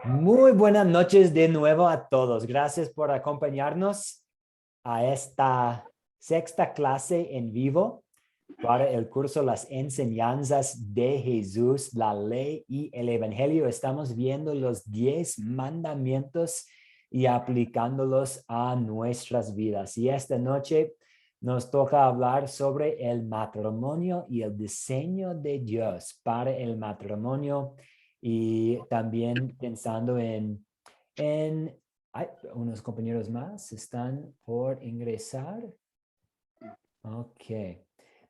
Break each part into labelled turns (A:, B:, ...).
A: Muy buenas noches de nuevo a todos. Gracias por acompañarnos a esta sexta clase en vivo para el curso Las Enseñanzas de Jesús, la Ley y el Evangelio. Estamos viendo los 10 mandamientos y aplicándolos a nuestras vidas. Y esta noche nos toca hablar sobre el matrimonio y el diseño de Dios para el matrimonio. Y también pensando hay unos compañeros más están por ingresar. Ok.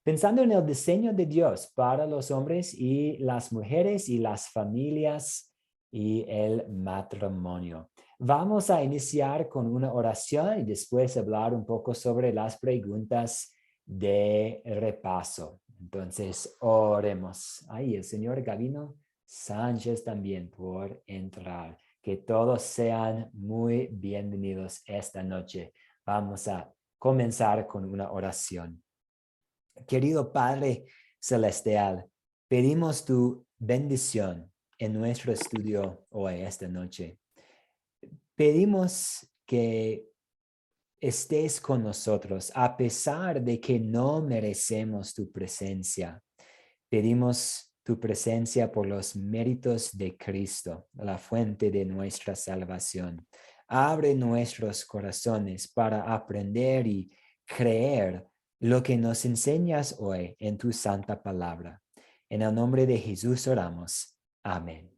A: Pensando en el diseño de Dios para los hombres y las mujeres y las familias y el matrimonio. Vamos a iniciar con una oración y después hablar un poco sobre las preguntas de repaso. Entonces, oremos. Ahí el señor Gavino Sánchez también por entrar. Que todos sean muy bienvenidos esta noche. Vamos a comenzar con una oración. Querido Padre Celestial, pedimos tu bendición en nuestro estudio hoy, esta noche. Pedimos que estés con nosotros a pesar de que no merecemos tu presencia. Pedimos tu presencia por los méritos de Cristo, la fuente de nuestra salvación. Abre nuestros corazones para aprender y creer lo que nos enseñas hoy en tu santa palabra. En el nombre de Jesús oramos. Amén.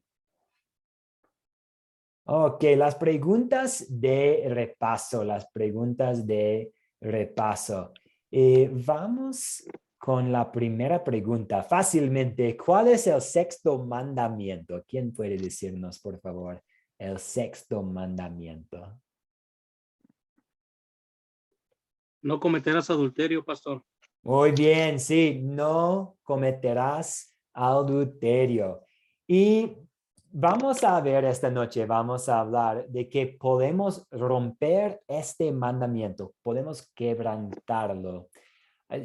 A: Ok, las preguntas de repaso. Vamos con la primera pregunta. Fácilmente, ¿cuál es el sexto mandamiento? ¿Quién puede decirnos, por favor, el sexto mandamiento?
B: No cometerás adulterio, pastor.
A: Muy bien, sí, no cometerás adulterio. Y vamos a ver esta noche, vamos a hablar de que podemos romper este mandamiento, podemos quebrantarlo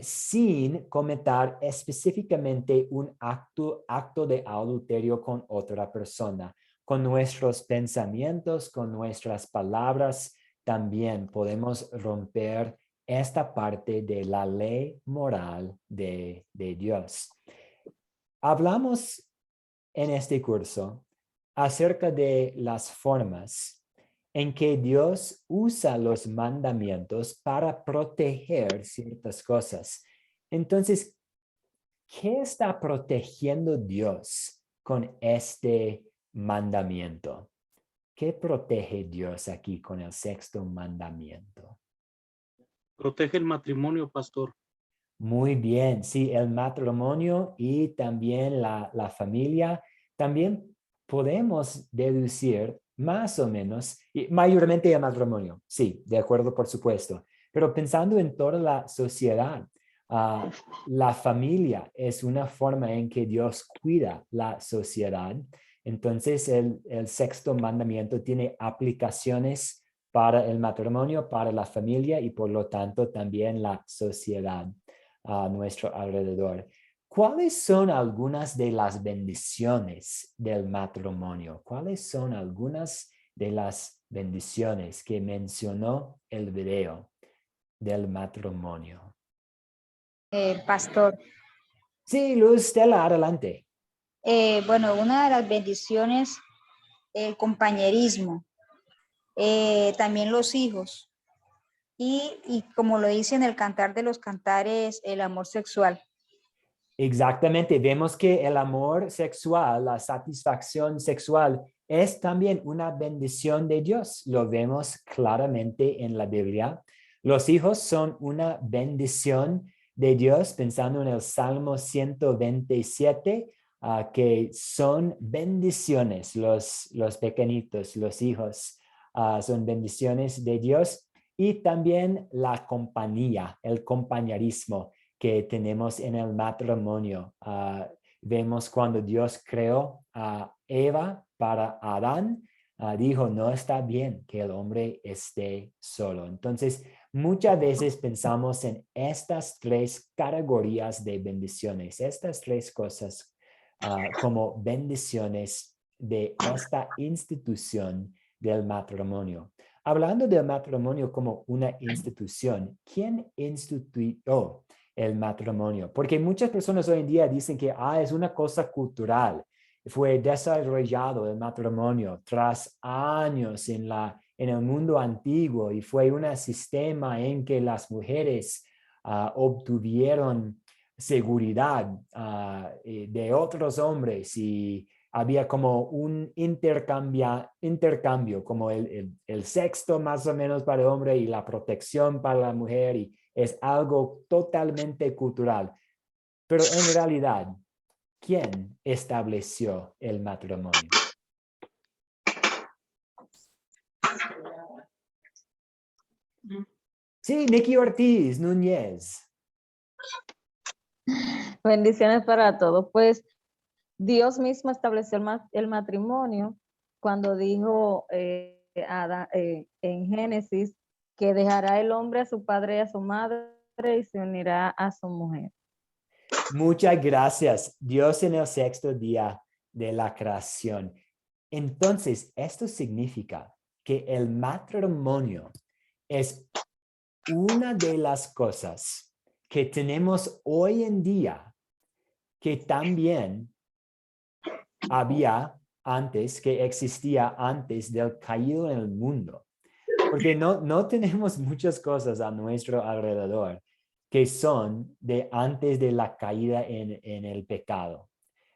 A: sin cometer específicamente un acto de adulterio con otra persona. Con nuestros pensamientos, con nuestras palabras, también podemos romper esta parte de la ley moral de Dios. Hablamos en este curso acerca de las formas en que Dios usa los mandamientos para proteger ciertas cosas. Entonces, ¿qué está protegiendo Dios con este mandamiento? ¿Qué protege Dios aquí con el sexto mandamiento?
B: Protege el matrimonio, pastor.
A: Muy bien, sí, el matrimonio y también la familia. También podemos deducir más o menos, y mayormente el matrimonio, sí, de acuerdo, por supuesto. Pero pensando en toda la sociedad, la familia es una forma en que Dios cuida la sociedad. Entonces, el sexto mandamiento tiene aplicaciones para el matrimonio, para la familia y por lo tanto también la sociedad a nuestro alrededor. ¿Cuáles son algunas de las bendiciones del matrimonio? ¿Cuáles son algunas de las bendiciones que mencionó el video del matrimonio?
C: Pastor,
A: Sí, Luz Stella, adelante.
C: bueno, una de las bendiciones, el compañerismo, también los hijos y como lo dice en el Cantar de los Cantares, el amor sexual.
A: Exactamente, vemos que el amor sexual, la satisfacción sexual es también una bendición de Dios. Lo vemos claramente en la Biblia. Los hijos son una bendición de Dios, pensando en el Salmo 127, que son bendiciones, los pequeñitos, los hijos, son bendiciones de Dios. Y también la compañía, el compañerismo que tenemos en el matrimonio. Vemos cuando Dios creó a Eva para Adán, dijo, no está bien que el hombre esté solo. Entonces, muchas veces pensamos en estas tres categorías de bendiciones, estas tres cosas como bendiciones de esta institución del matrimonio. Hablando del matrimonio como una institución, ¿quién instituyó el matrimonio? Porque muchas personas hoy en día dicen que es una cosa cultural. Fue desarrollado el matrimonio tras años en el mundo antiguo y fue un sistema en que las mujeres obtuvieron seguridad de otros hombres y había como un intercambio como el sexo más o menos para el hombre y la protección para la mujer, y es algo totalmente cultural. Pero en realidad, ¿quién estableció el matrimonio? Sí, Nicky Ortiz Núñez.
D: Bendiciones para todos. Pues Dios mismo estableció el matrimonio cuando dijo en Génesis que dejará el hombre a su padre y a su madre y se unirá a su mujer.
A: Muchas gracias. Dios en el sexto día de la creación. Entonces, esto significa que el matrimonio es una de las cosas que tenemos hoy en día que también había antes, que existía antes del caído en el mundo. Porque no tenemos muchas cosas a nuestro alrededor que son de antes de la caída en el pecado.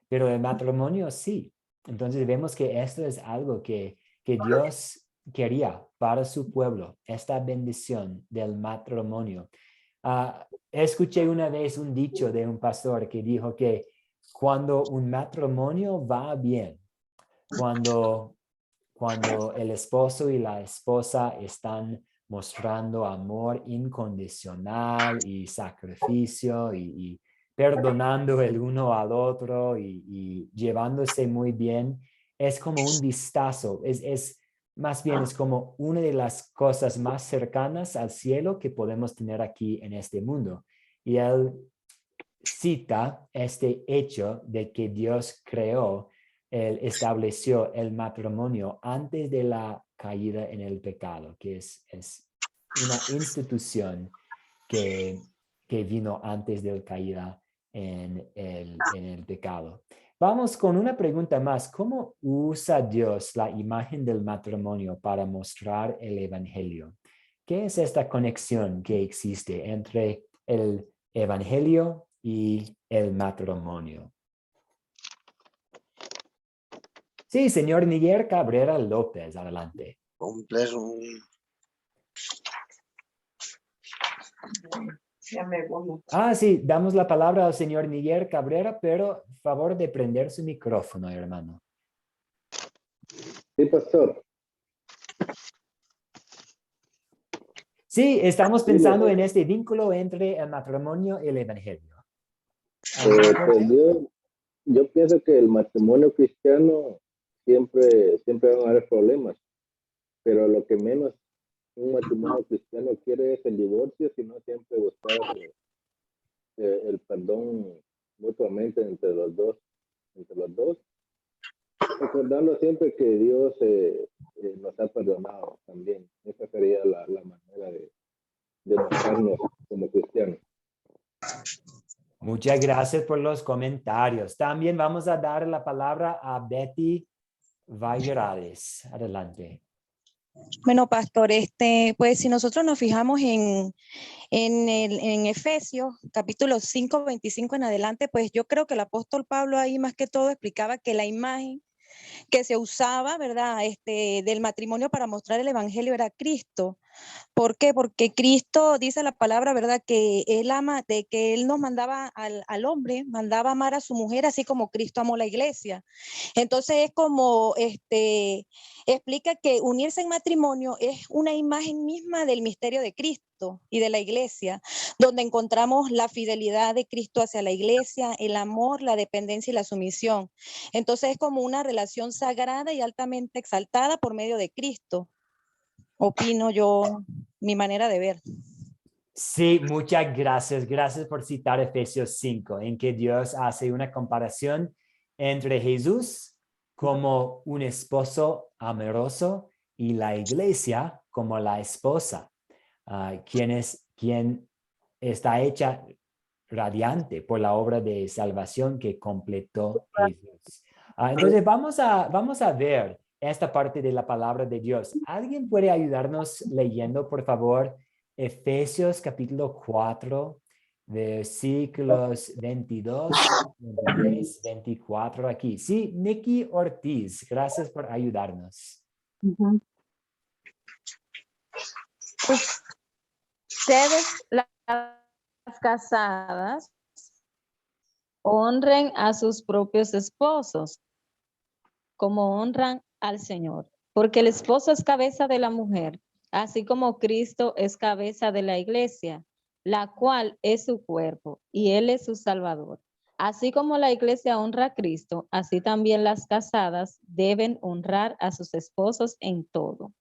A: Pero el matrimonio sí. Entonces vemos que esto es algo que Dios quería para su pueblo, esta bendición del matrimonio. Escuché una vez un dicho de un pastor que dijo que cuando un matrimonio va bien, cuando el esposo y la esposa están mostrando amor incondicional y sacrificio y perdonando el uno al otro y llevándose muy bien, es como un vistazo, es más bien es como una de las cosas más cercanas al cielo que podemos tener aquí en este mundo. Y él cita este hecho de que Dios creó, estableció el matrimonio antes de la caída en el pecado, que es una institución que vino antes de la caída en el pecado. Vamos con una pregunta más. ¿Cómo usa Dios la imagen del matrimonio para mostrar el evangelio? ¿Qué es esta conexión que existe entre el evangelio y el matrimonio? Sí, señor Miguel Cabrera López, adelante. Sí, damos la palabra al señor Miguel Cabrera, pero favor de prender su micrófono, hermano.
E: Sí, pastor.
A: Sí, estamos pensando en este vínculo entre el matrimonio y el evangelio.
E: Pues yo pienso que el matrimonio cristiano siempre van a haber problemas, pero lo que menos un matrimonio cristiano quiere es el divorcio, sino siempre buscar el perdón mutuamente entre los dos, recordando siempre que Dios nos ha perdonado también. Esa sería la manera de mostrarnos como cristianos.
A: Muchas gracias por los comentarios. También vamos a dar la palabra a Betty Vallerades. Adelante.
F: Bueno, pastor, pues si nosotros nos fijamos en Efesios, capítulo 5, 25 en adelante, pues yo creo que el apóstol Pablo ahí más que todo explicaba que la imagen que se usaba, ¿verdad? Del matrimonio para mostrar el evangelio era Cristo. ¿Por qué? Porque Cristo dice la palabra, ¿verdad? Que él que él nos mandaba al hombre, mandaba amar a su mujer, así como Cristo amó la iglesia. Entonces es como, explica que unirse en matrimonio es una imagen misma del misterio de Cristo y de la iglesia, donde encontramos la fidelidad de Cristo hacia la iglesia, el amor, la dependencia y la sumisión. Entonces es como una relación sagrada y altamente exaltada por medio de Cristo. Opino yo, mi manera de ver.
A: Sí, muchas gracias. Gracias por citar Efesios 5, en que Dios hace una comparación entre Jesús como un esposo amoroso y la iglesia como la esposa, quien está hecha radiante por la obra de salvación que completó Jesús. Entonces vamos a ver esta parte de la palabra de Dios. ¿Alguien puede ayudarnos leyendo, por favor, Efesios capítulo 4, versículos 22, 23, 24 aquí? Sí, Nikki Ortiz, gracias por ayudarnos.
D: Ujú. Ustedes, las casadas, honren a sus propios esposos como honran al Señor, porque el esposo es cabeza de la mujer, así como Cristo es cabeza de la iglesia, la cual es su cuerpo, y Él es su Salvador. Así como la iglesia honra a Cristo, así también las casadas deben honrar a sus esposos en todo.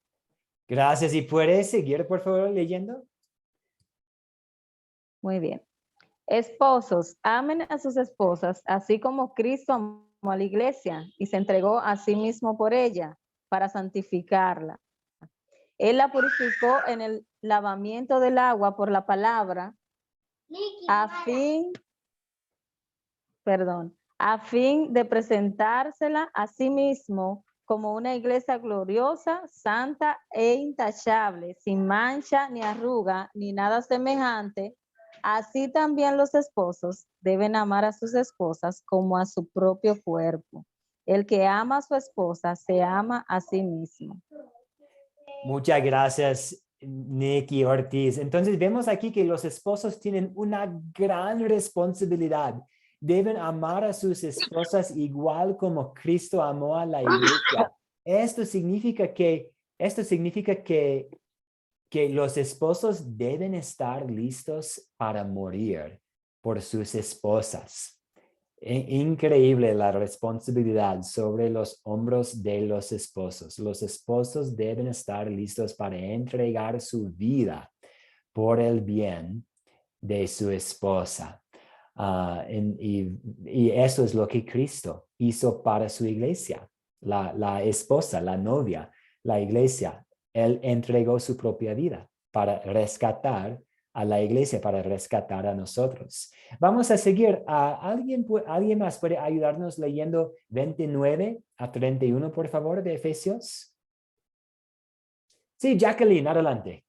A: Gracias. ¿Y puedes seguir, por favor, leyendo?
D: Muy bien. Esposos, amen a sus esposas, así como Cristo amó a la iglesia y se entregó a sí mismo por ella para santificarla. Él la purificó en el lavamiento del agua por la palabra, a fin de presentársela a sí mismo como una iglesia gloriosa, santa e intachable, sin mancha ni arruga, ni nada semejante. Así también los esposos deben amar a sus esposas como a su propio cuerpo. El que ama a su esposa se ama a sí mismo.
A: Muchas gracias, Nikki Ortiz. Entonces vemos aquí que los esposos tienen una gran responsabilidad. Deben amar a sus esposas igual como Cristo amó a la iglesia. Esto significa que los esposos deben estar listos para morir por sus esposas. Increíble la responsabilidad sobre los hombros de los esposos. Los esposos deben estar listos para entregar su vida por el bien de su esposa. Y eso es lo que Cristo hizo para su iglesia, la esposa, la novia, la iglesia. Él entregó su propia vida para rescatar a la iglesia, para rescatar a nosotros. Vamos a seguir. ¿Alguien más puede ayudarnos leyendo 29 a 31, por favor, de Efesios? Sí, Jacqueline, adelante.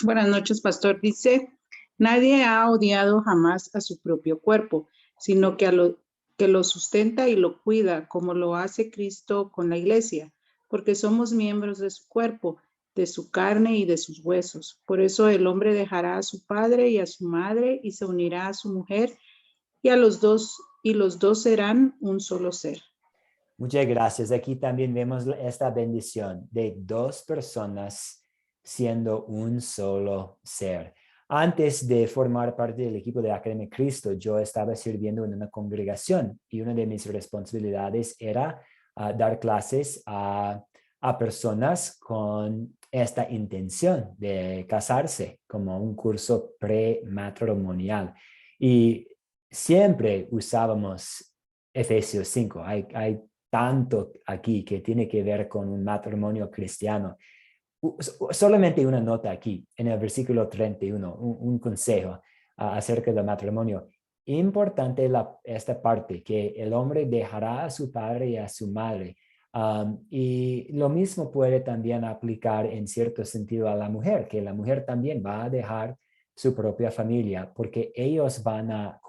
G: Buenas noches, pastor. Dice, nadie ha odiado jamás a su propio cuerpo, sino que lo sustenta y lo cuida, como lo hace Cristo con la iglesia, porque somos miembros de su cuerpo, de su carne y de sus huesos. Por eso el hombre dejará a su padre y a su madre y se unirá a su mujer, y los dos serán un solo ser.
A: Muchas gracias. Aquí también vemos esta bendición de dos personas siendo un solo ser. Antes de formar parte del equipo de Academia Cristo, yo estaba sirviendo en una congregación y una de mis responsabilidades era dar clases a personas con esta intención de casarse, como un curso prematrimonial. Y siempre usábamos Efesios 5. Hay tanto aquí que tiene que ver con un matrimonio cristiano. Solamente una nota aquí, en el versículo 31, un consejo acerca del matrimonio. Importante esta parte, que el hombre dejará a su padre y a su madre. Y lo mismo puede también aplicar en cierto sentido a la mujer, que la mujer también va a dejar su propia familia, porque ellos van a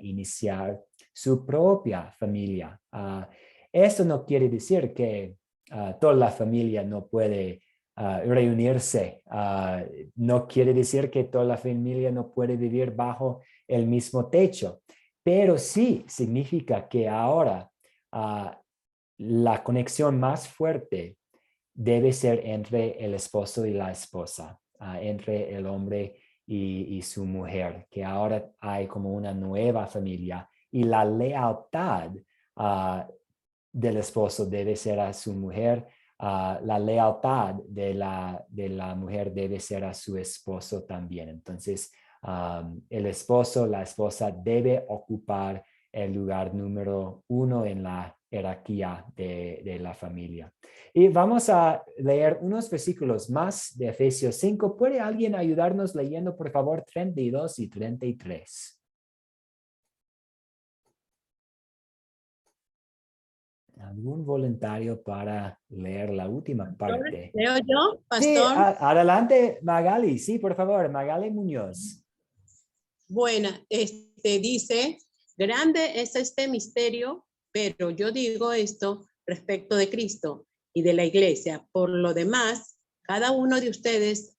A: iniciar su propia familia. Esto no quiere decir que toda la familia no puede reunirse. No quiere decir que toda la familia no puede vivir bajo el mismo techo, pero sí significa que ahora la conexión más fuerte debe ser entre el esposo y la esposa, entre el hombre y su mujer, que ahora hay como una nueva familia y la lealtad del esposo debe ser a su mujer, la lealtad de la mujer debe ser a su esposo también. Entonces, el esposo, la esposa debe ocupar el lugar número 1 en la jerarquía de la familia. Y vamos a leer unos versículos más de Efesios 5. ¿Puede alguien ayudarnos leyendo, por favor, 32 y 33? ¿Algún voluntario para leer la última parte?
H: ¿Leo yo,
A: Sí,
H: pastor?
A: adelante, Magali. Sí, por favor, Magali Muñoz.
H: Bueno, dice, grande es este misterio, pero yo digo esto respecto de Cristo y de la iglesia. Por lo demás, cada uno de ustedes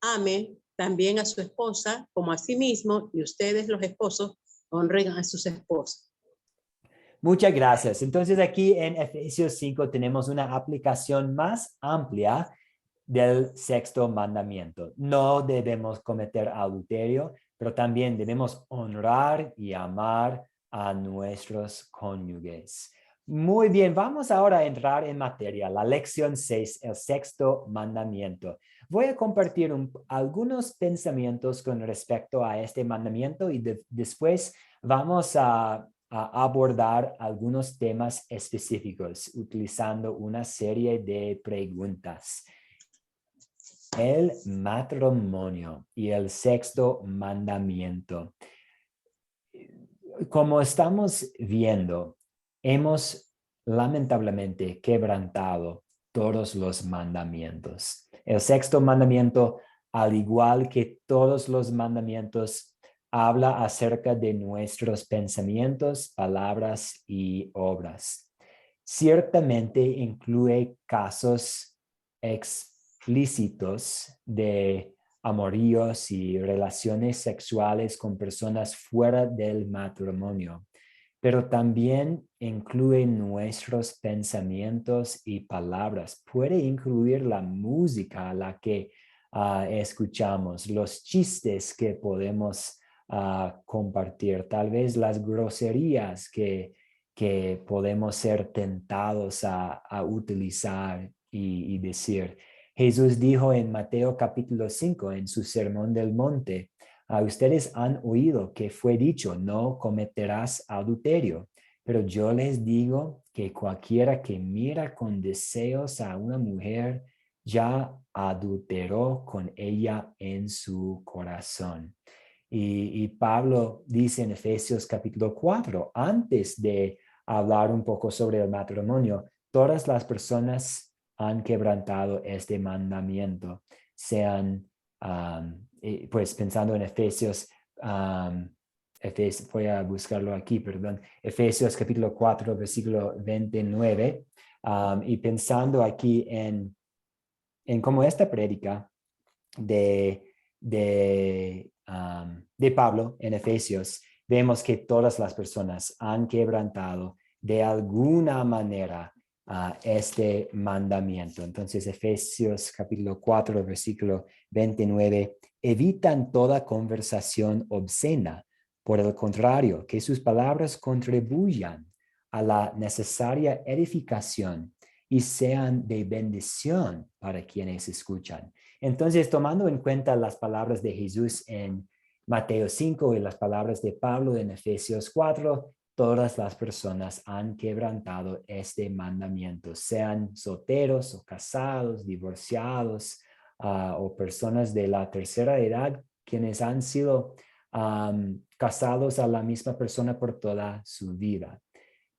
H: ame también a su esposa como a sí mismo, y ustedes, los esposos, honren a sus esposas.
A: Muchas gracias. Entonces aquí en Efesios 5 tenemos una aplicación más amplia del sexto mandamiento. No debemos cometer adulterio, pero también debemos honrar y amar a nuestros cónyuges. Muy bien, vamos ahora a entrar en materia. La lección 6, el sexto mandamiento. Voy a compartir algunos pensamientos con respecto a este mandamiento y después vamos a abordar algunos temas específicos utilizando una serie de preguntas. El matrimonio y el sexto mandamiento. Como estamos viendo, hemos lamentablemente quebrantado todos los mandamientos. El sexto mandamiento, al igual que todos los mandamientos, habla acerca de nuestros pensamientos, palabras y obras. Ciertamente incluye casos explícitos de amoríos y relaciones sexuales con personas fuera del matrimonio, pero también incluye nuestros pensamientos y palabras. Puede incluir la música a la que escuchamos, los chistes que podemos compartir, tal vez las groserías que podemos ser tentados a utilizar y decir. Jesús dijo en Mateo capítulo 5, en su sermón del monte, ustedes han oído que fue dicho, no cometerás adulterio, pero yo les digo que cualquiera que mira con deseos a una mujer ya adulteró con ella en su corazón. Y Pablo dice en Efesios capítulo 4, antes de hablar un poco sobre el matrimonio, todas las personas han quebrantado este mandamiento, sean, pues pensando en Efesios, voy a buscarlo aquí, perdón, Efesios capítulo 4, versículo 29, y pensando aquí en cómo esta prédica de Pablo en Efesios, vemos que todas las personas han quebrantado de alguna manera este mandamiento. Entonces, Efesios capítulo 4, versículo 29, evitan toda conversación obscena. Por el contrario, que sus palabras contribuyan a la necesaria edificación y sean de bendición para quienes escuchan. Entonces, tomando en cuenta las palabras de Jesús en Mateo 5 y las palabras de Pablo en Efesios 4, todas las personas han quebrantado este mandamiento, sean solteros o casados, divorciados o personas de la tercera edad, quienes han sido casados a la misma persona por toda su vida.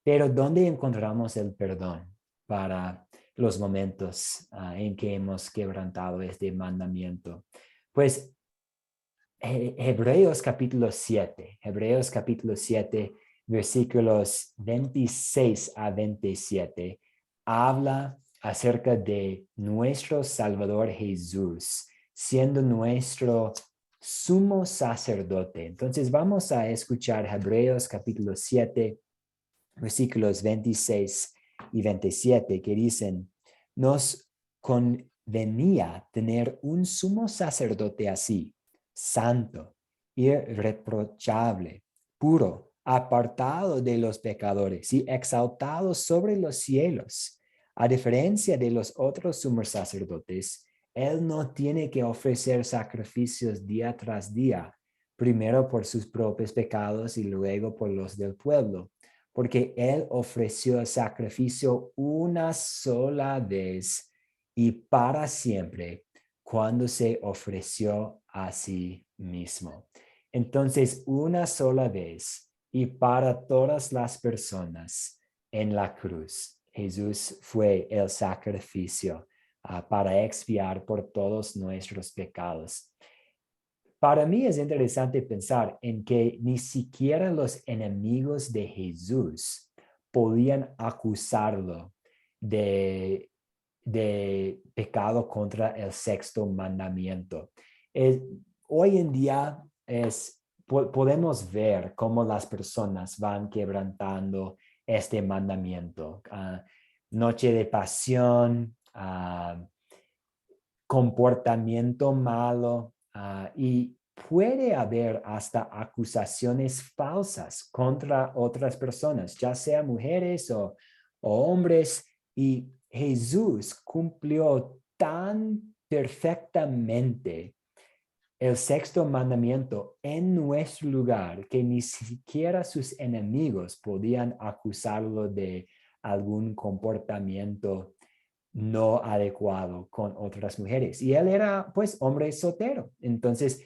A: Pero ¿dónde encontramos el perdón para los momentos en que hemos quebrantado este mandamiento? Pues Hebreos capítulo 7, versículos 26 a 27, habla acerca de nuestro Salvador Jesús, siendo nuestro sumo sacerdote. Entonces vamos a escuchar Hebreos capítulo 7, versículos 26 y 27, que dicen, nos convenía tener un sumo sacerdote así, santo, irreprochable, puro, apartado de los pecadores y exaltado sobre los cielos. A diferencia de los otros sumos sacerdotes, él no tiene que ofrecer sacrificios día tras día, primero por sus propios pecados y luego por los del pueblo, porque Él ofreció el sacrificio una sola vez y para siempre cuando se ofreció a sí mismo. Entonces, una sola vez y para todas las personas en la cruz, Jesús fue el sacrificio para expiar por todos nuestros pecados. Para mí es interesante pensar en que ni siquiera los enemigos de Jesús podían acusarlo de pecado contra el sexto mandamiento. Hoy en día podemos ver cómo las personas van quebrantando este mandamiento. Noche de pasión, comportamiento malo, y puede haber hasta acusaciones falsas contra otras personas, ya sea mujeres o hombres, y Jesús cumplió tan perfectamente el sexto mandamiento en nuestro lugar que ni siquiera sus enemigos podían acusarlo de algún comportamiento no adecuado con otras mujeres. Y él era, pues, hombre soltero. Entonces,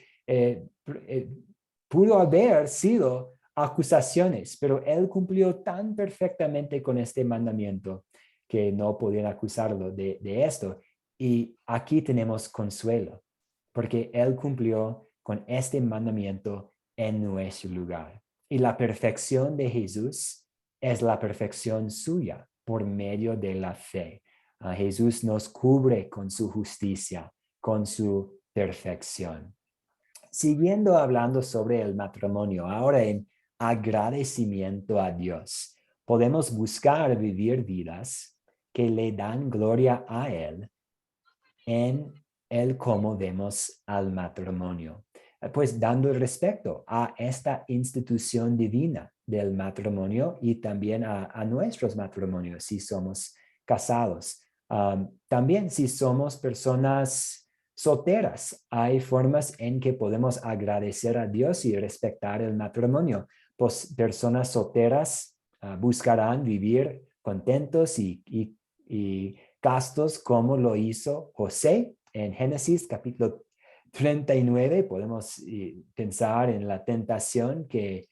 A: pudo haber sido acusaciones, pero él cumplió tan perfectamente con este mandamiento que no podían acusarlo de esto. Y aquí tenemos consuelo, porque él cumplió con este mandamiento en nuestro lugar. Y la perfección de Jesús es la perfección suya por medio de la fe. Jesús nos cubre con su justicia, con su perfección. Siguiendo hablando sobre el matrimonio, ahora en agradecimiento a Dios, podemos buscar vivir vidas que le dan gloria a Él en el cómo vemos al matrimonio, pues dando respeto a esta institución divina del matrimonio y también a nuestros matrimonios si somos casados. También si somos personas solteras, hay formas en que podemos agradecer a Dios y respetar el matrimonio. Pues personas solteras buscarán vivir contentos y castos como lo hizo José en Génesis capítulo 39. Podemos pensar en la tentación que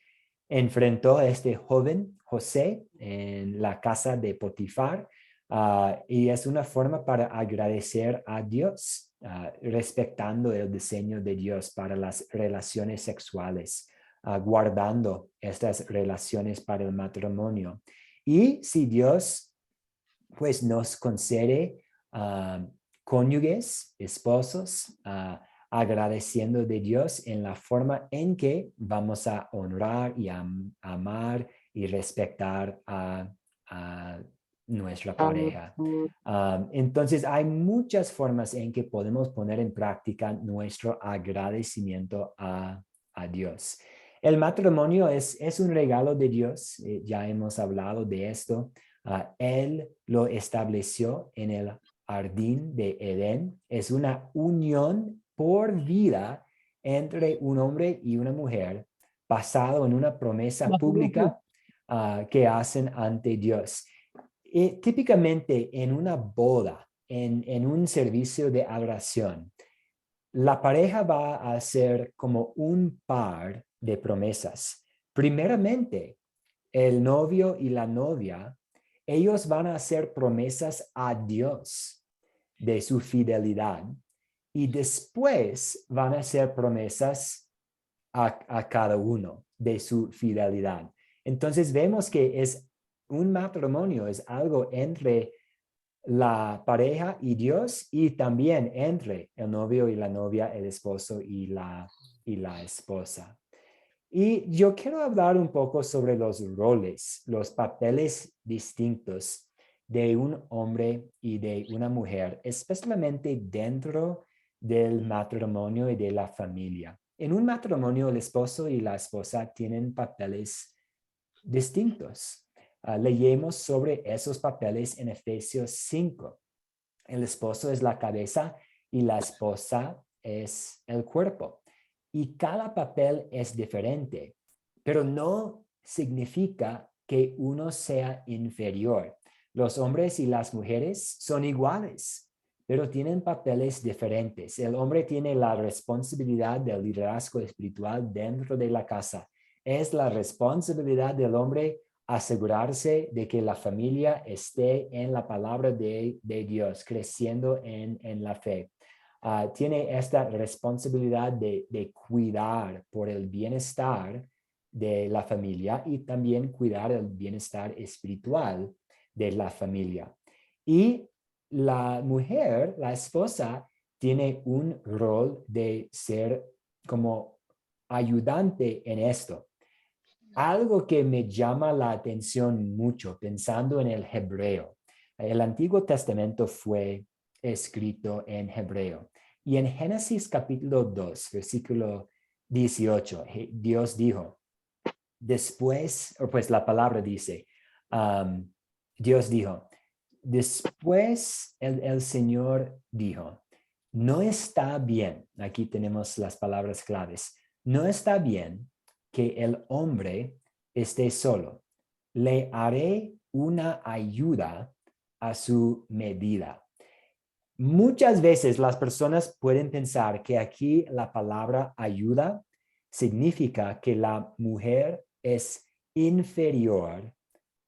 A: enfrentó a este joven José en la casa de Potifar. Y es una forma para agradecer a Dios, respetando el diseño de Dios para las relaciones sexuales, guardando estas relaciones para el matrimonio. Y si Dios pues nos concede cónyuges, esposos, agradeciendo de Dios en la forma en que vamos a honrar y amar y respetar a nuestra pareja. Entonces, hay muchas formas en que podemos poner en práctica nuestro agradecimiento a Dios. El matrimonio es un regalo de Dios, ya hemos hablado de esto. Él lo estableció en el jardín de Edén. Es una unión por vida entre un hombre y una mujer, basado en una promesa pública que hacen ante Dios. Típicamente en una boda, en un servicio de adoración, la pareja va a hacer como un par de promesas. Primeramente, el novio y la novia, ellos van a hacer promesas a Dios de su fidelidad y después van a hacer promesas a cada uno de su fidelidad. Entonces vemos que es un matrimonio, es algo entre la pareja y Dios y también entre el novio y la novia, el esposo y la esposa. Y yo quiero hablar un poco sobre los roles, los papeles distintos de un hombre y de una mujer, especialmente dentro del matrimonio y de la familia. En un matrimonio, el esposo y la esposa tienen papeles distintos. Leemos sobre esos papeles en Efesios 5. El esposo es la cabeza y la esposa es el cuerpo. Y cada papel es diferente, pero no significa que uno sea inferior. Los hombres y las mujeres son iguales, pero tienen papeles diferentes. El hombre tiene la responsabilidad del liderazgo espiritual dentro de la casa. Es la responsabilidad del hombre asegurarse de que la familia esté en la palabra de Dios, creciendo en la fe. Tiene esta responsabilidad de cuidar por el bienestar de la familia y también cuidar el bienestar espiritual de la familia. Y la mujer, la esposa, tiene un rol de ser como ayudante en esto. Algo que me llama la atención mucho pensando en el hebreo. El Antiguo Testamento fue escrito en hebreo. Y en Génesis capítulo 2, versículo 18, Dios dijo, después, o pues la palabra dice, Dios dijo, después el Señor dijo, no está bien, aquí tenemos las palabras claves, no está bien que el hombre esté solo. Le haré una ayuda a su medida. Muchas veces las personas pueden pensar que aquí la palabra ayuda significa que la mujer es inferior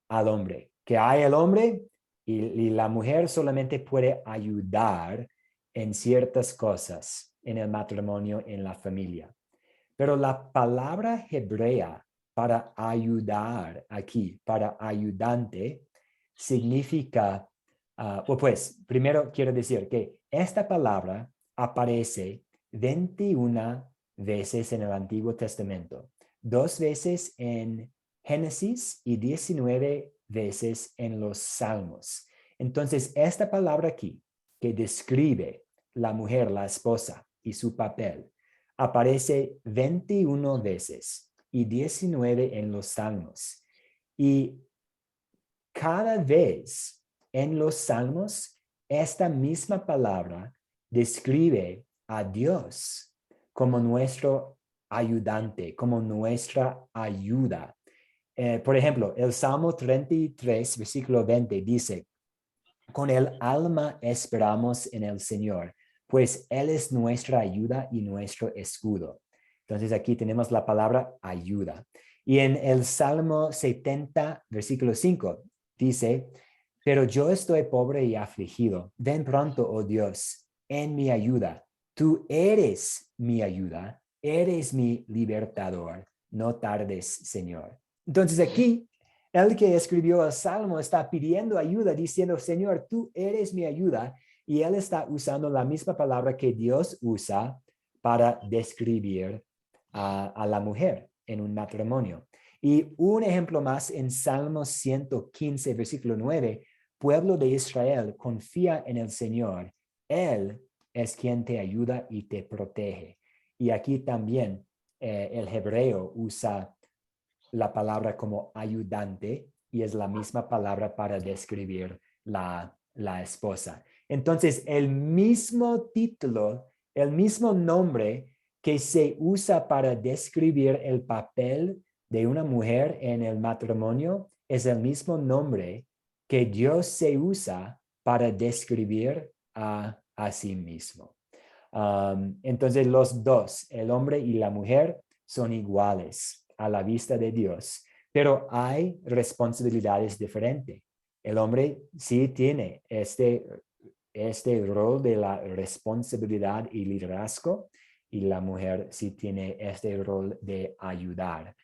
A: al hombre, que hay el hombre y la mujer solamente puede ayudar en ciertas cosas en el matrimonio, en la familia. Pero la palabra hebrea para ayudar aquí, para ayudante, significa, pues primero quiero decir que esta palabra aparece 21 veces en el Antiguo Testamento, 2 veces en Génesis y 19 veces en los Salmos. Entonces, esta palabra aquí, que describe la mujer, la esposa y su papel, aparece 21 veces y 19 en los Salmos. Y cada vez en los Salmos, esta misma palabra describe a Dios como nuestro ayudante, como nuestra ayuda. Por ejemplo, el Salmo 33, versículo 20 dice, con el alma esperamos en el Señor, pues Él es nuestra ayuda y nuestro escudo. Entonces aquí tenemos la palabra ayuda. Y en el Salmo 70, versículo 5, dice, pero yo estoy pobre y afligido. Ven pronto, oh Dios, en mi ayuda. Tú eres mi ayuda, eres mi libertador. No tardes, Señor. Entonces aquí, el que escribió el Salmo está pidiendo ayuda, diciendo, Señor, tú eres mi ayuda. Y él está usando la misma palabra que Dios usa para describir a la mujer en un matrimonio. Y un ejemplo más en Salmo 115, versículo 9, pueblo de Israel, confía en el Señor. Él es quien te ayuda y te protege. Y aquí también el hebreo usa la palabra como ayudante y es la misma palabra para describir la esposa. Entonces, el mismo título, el mismo nombre que se usa para describir el papel de una mujer en el matrimonio es el mismo nombre que Dios se usa para describir a sí mismo. Entonces, los dos, el hombre y la mujer, son iguales a la vista de Dios, pero hay responsabilidades diferentes. El hombre sí tiene este rol de la responsabilidad y liderazgo, y la mujer sí tiene este rol de ayudar.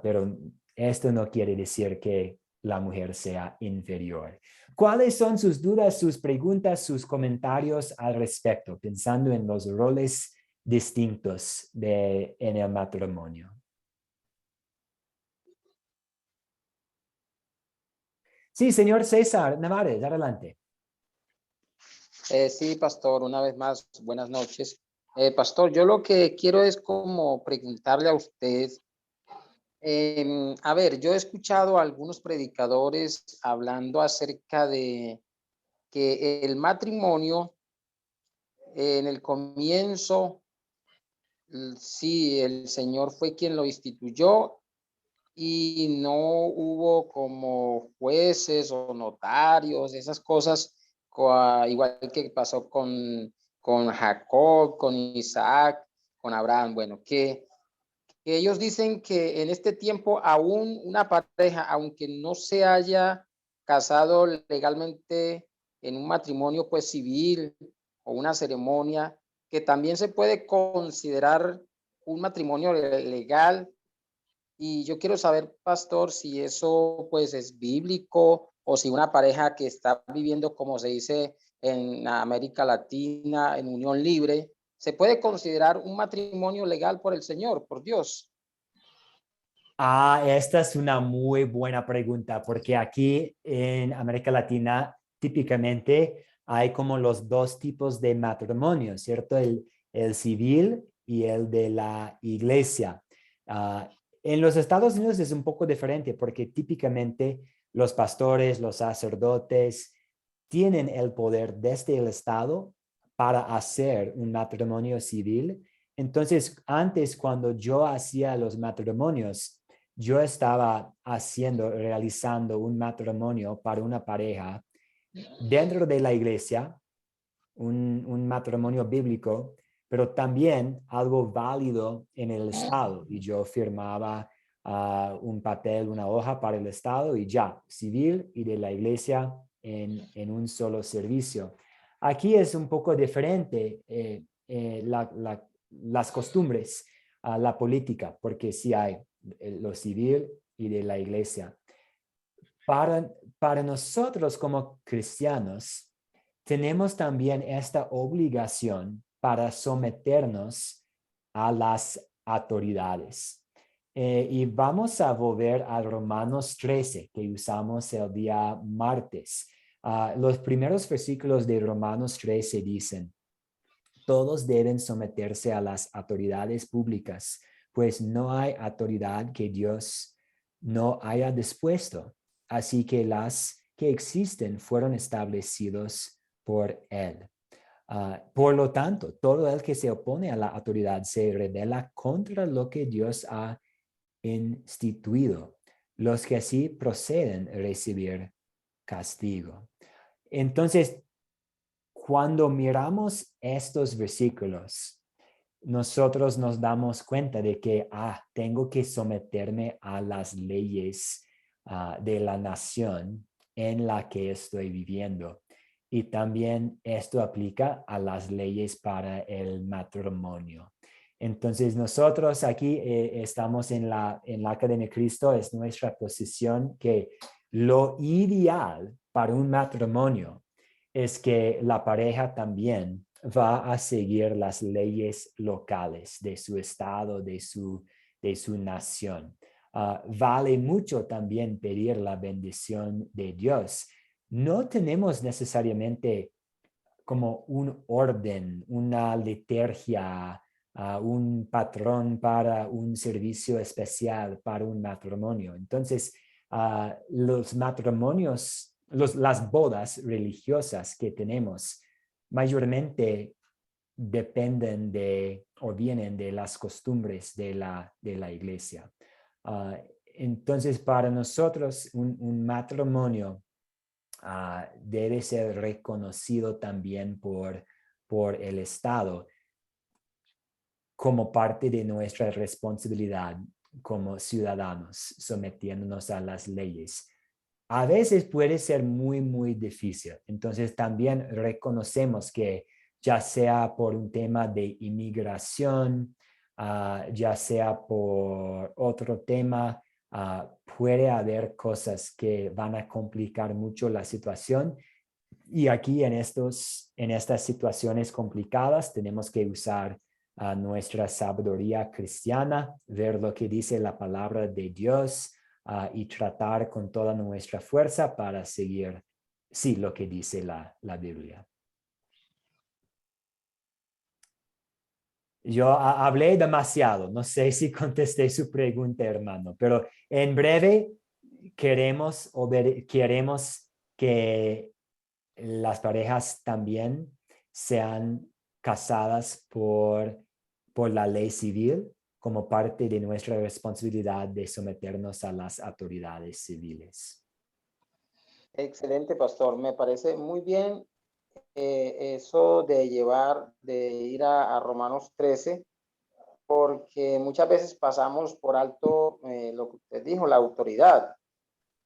A: Pero esto no quiere decir que la mujer sea inferior. ¿Cuáles son sus dudas, sus preguntas, sus comentarios al respecto, pensando en los roles distintos en el matrimonio? Sí, señor César Navares, adelante.
I: Sí, pastor, una vez más, buenas noches. Pastor, yo lo que quiero es como preguntarle a usted, a ver, yo he escuchado a algunos predicadores hablando acerca de que el matrimonio en el comienzo, sí, el Señor fue quien lo instituyó y no hubo como jueces o notarios, esas cosas, igual que pasó con Jacob, con Isaac, con Abraham. Bueno, que ellos dicen que en este tiempo aún una pareja, aunque no se haya casado legalmente en un matrimonio pues civil o una ceremonia, que también se puede considerar un matrimonio legal. Y yo quiero saber, pastor, si eso pues es bíblico o si una pareja que está viviendo, como se dice en América Latina, en unión libre, se puede considerar un matrimonio legal por el Señor, por Dios.
A: Esta es una muy buena pregunta, porque aquí en América Latina típicamente hay como los dos tipos de matrimonio, ¿cierto? El civil y el de la iglesia. En los Estados Unidos es un poco diferente porque típicamente los pastores, los sacerdotes tienen el poder desde el Estado para hacer un matrimonio civil. Entonces, antes cuando yo hacía los matrimonios, yo estaba realizando un matrimonio para una pareja dentro de la iglesia, un matrimonio bíblico, pero también algo válido en el Estado. Y yo firmaba un papel, una hoja para el Estado y ya, civil y de la iglesia en un solo servicio. Aquí es un poco diferente las costumbres, la política, porque sí hay lo civil y de la iglesia. Para nosotros como cristianos, tenemos también esta obligación para someternos a las autoridades. Y vamos a volver a Romanos 13, que usamos el día martes. Los primeros versículos de Romanos 13 dicen: todos deben someterse a las autoridades públicas, pues no hay autoridad que Dios no haya dispuesto. Así que las que existen fueron establecidos por Él. Por lo tanto, todo el que se opone a la autoridad se rebela contra lo que Dios ha instituido. Los que así proceden a recibir castigo. Entonces, cuando miramos estos versículos, nosotros nos damos cuenta de que tengo que someterme a las leyes de la nación en la que estoy viviendo. Y también esto aplica a las leyes para el matrimonio. Entonces nosotros aquí estamos en la Academia de Cristo, es nuestra posición que lo ideal para un matrimonio es que la pareja también va a seguir las leyes locales de su estado, de su nación. Vale mucho también pedir la bendición de Dios. No tenemos necesariamente como un orden, una liturgia, un patrón para un servicio especial para un matrimonio. Entonces, los matrimonios, las bodas religiosas que tenemos, mayormente dependen o vienen de las costumbres de la iglesia. Entonces, para nosotros, un matrimonio debe ser reconocido también por el Estado como parte de nuestra responsabilidad como ciudadanos, sometiéndonos a las leyes. A veces puede ser muy, muy difícil. Entonces también reconocemos que ya sea por un tema de inmigración, ya sea por otro tema, puede haber cosas que van a complicar mucho la situación. Y aquí en estas situaciones complicadas tenemos que usar nuestra sabiduría cristiana, ver lo que dice la palabra de Dios y tratar con toda nuestra fuerza para seguir, sí, lo que dice la Biblia. Yo hablé demasiado, no sé si contesté su pregunta, hermano, pero en breve queremos que las parejas también sean casadas por la ley civil como parte de nuestra responsabilidad de someternos a las autoridades civiles.
I: Excelente, pastor. Me parece muy bien eso de ir a Romanos 13, porque muchas veces pasamos por alto lo que usted dijo, la autoridad.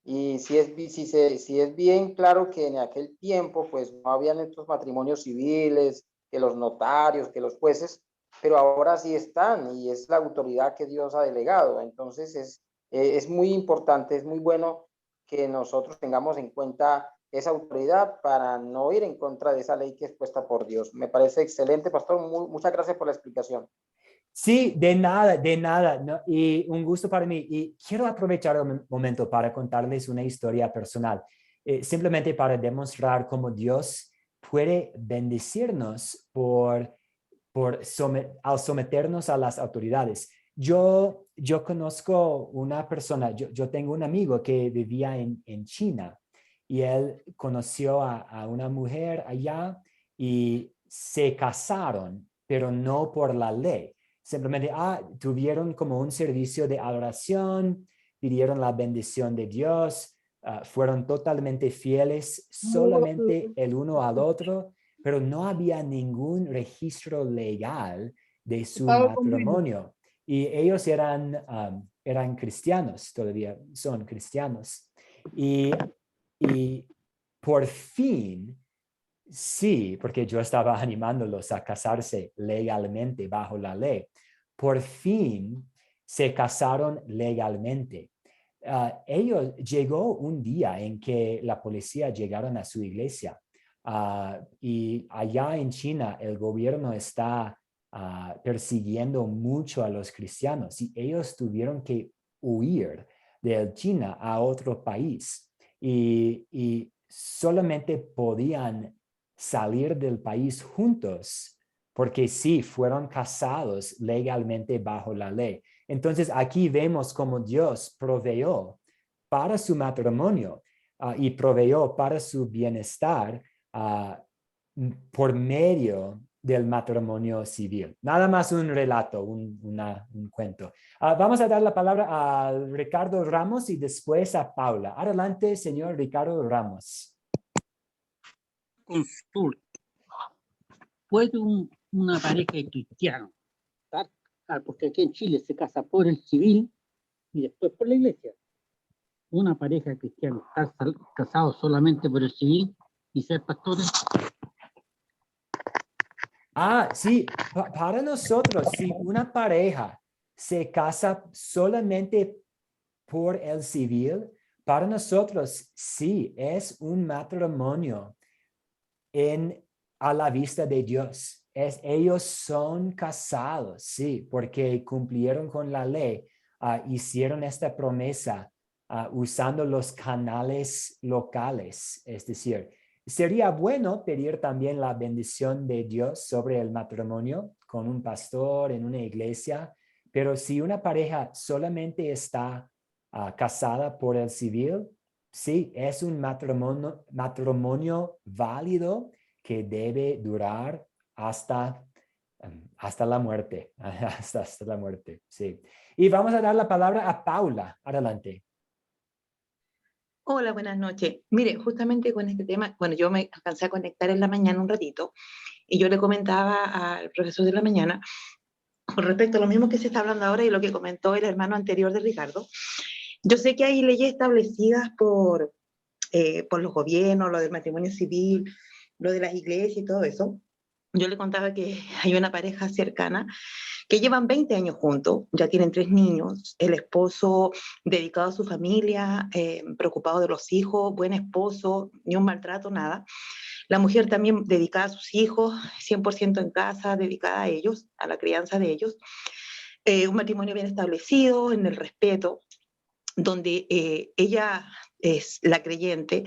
I: Y si es bien claro que en aquel tiempo pues no habían estos matrimonios civiles, que los notarios, que los jueces, pero ahora sí están y es la autoridad que Dios ha delegado. Entonces es muy importante, es muy bueno que nosotros tengamos en cuenta esa autoridad para no ir en contra de esa ley que es puesta por Dios. Me parece excelente, pastor. Muchas gracias por la explicación.
A: Sí, de nada, ¿no? Y un gusto para mí. Y quiero aprovechar un momento para contarles una historia personal, simplemente para demostrar cómo Dios puede bendecirnos al someternos a las autoridades. Yo conozco una persona, yo tengo un amigo que vivía en China y él conoció a una mujer allá y se casaron, pero no por la ley. Simplemente tuvieron como un servicio de adoración, pidieron la bendición de Dios, fueron totalmente fieles solamente el uno al otro, pero no había ningún registro legal de su matrimonio. Y ellos eran cristianos, todavía son cristianos. Y por fin, sí, porque yo estaba animándolos a casarse legalmente bajo la ley. Por fin se casaron legalmente. Llegó un día en que la policía llegaron a su iglesia y allá en China el gobierno está persiguiendo mucho a los cristianos y ellos tuvieron que huir de China a otro país y solamente podían salir del país juntos porque sí, fueron casados legalmente bajo la ley. Entonces aquí vemos cómo Dios proveyó para su matrimonio y proveyó para su bienestar por medio del matrimonio civil. Nada más un relato, un cuento. Vamos a dar la palabra a Ricardo Ramos y después a Paula. Adelante, señor Ricardo Ramos.
J: Consulta. ¿Puede una pareja de cristianos, porque aquí en Chile se casa por el civil y después por la iglesia, una pareja de cristianos estar casados solamente por el civil y ser pastores?
A: Sí, para nosotros, si una pareja se casa solamente por el civil, para nosotros sí es un matrimonio a la vista de Dios. Ellos son casados, sí, porque cumplieron con la ley, hicieron esta promesa usando los canales locales, es decir, sería bueno pedir también la bendición de Dios sobre el matrimonio con un pastor en una iglesia, pero si una pareja solamente está casada por el civil, sí, es un matrimonio válido que debe durar hasta la muerte, hasta la muerte, sí. Y vamos a dar la palabra a Paula. Adelante.
K: Hola, buenas noches. Mire, justamente con este tema, bueno, yo me alcancé a conectar en la mañana un ratito y yo le comentaba al profesor de la mañana con respecto a lo mismo que se está hablando ahora y lo que comentó el hermano anterior de Ricardo. Yo sé que hay leyes establecidas por los gobiernos, lo del matrimonio civil, lo de las iglesias y todo eso. Yo le contaba que hay una pareja cercana que llevan 20 años juntos, ya tienen 3 niños, el esposo dedicado a su familia, preocupado de los hijos, buen esposo, ni un maltrato, nada. La mujer también dedicada a sus hijos, 100% en casa, dedicada a ellos, a la crianza de ellos. Un matrimonio bien establecido, en el respeto, donde ella es la creyente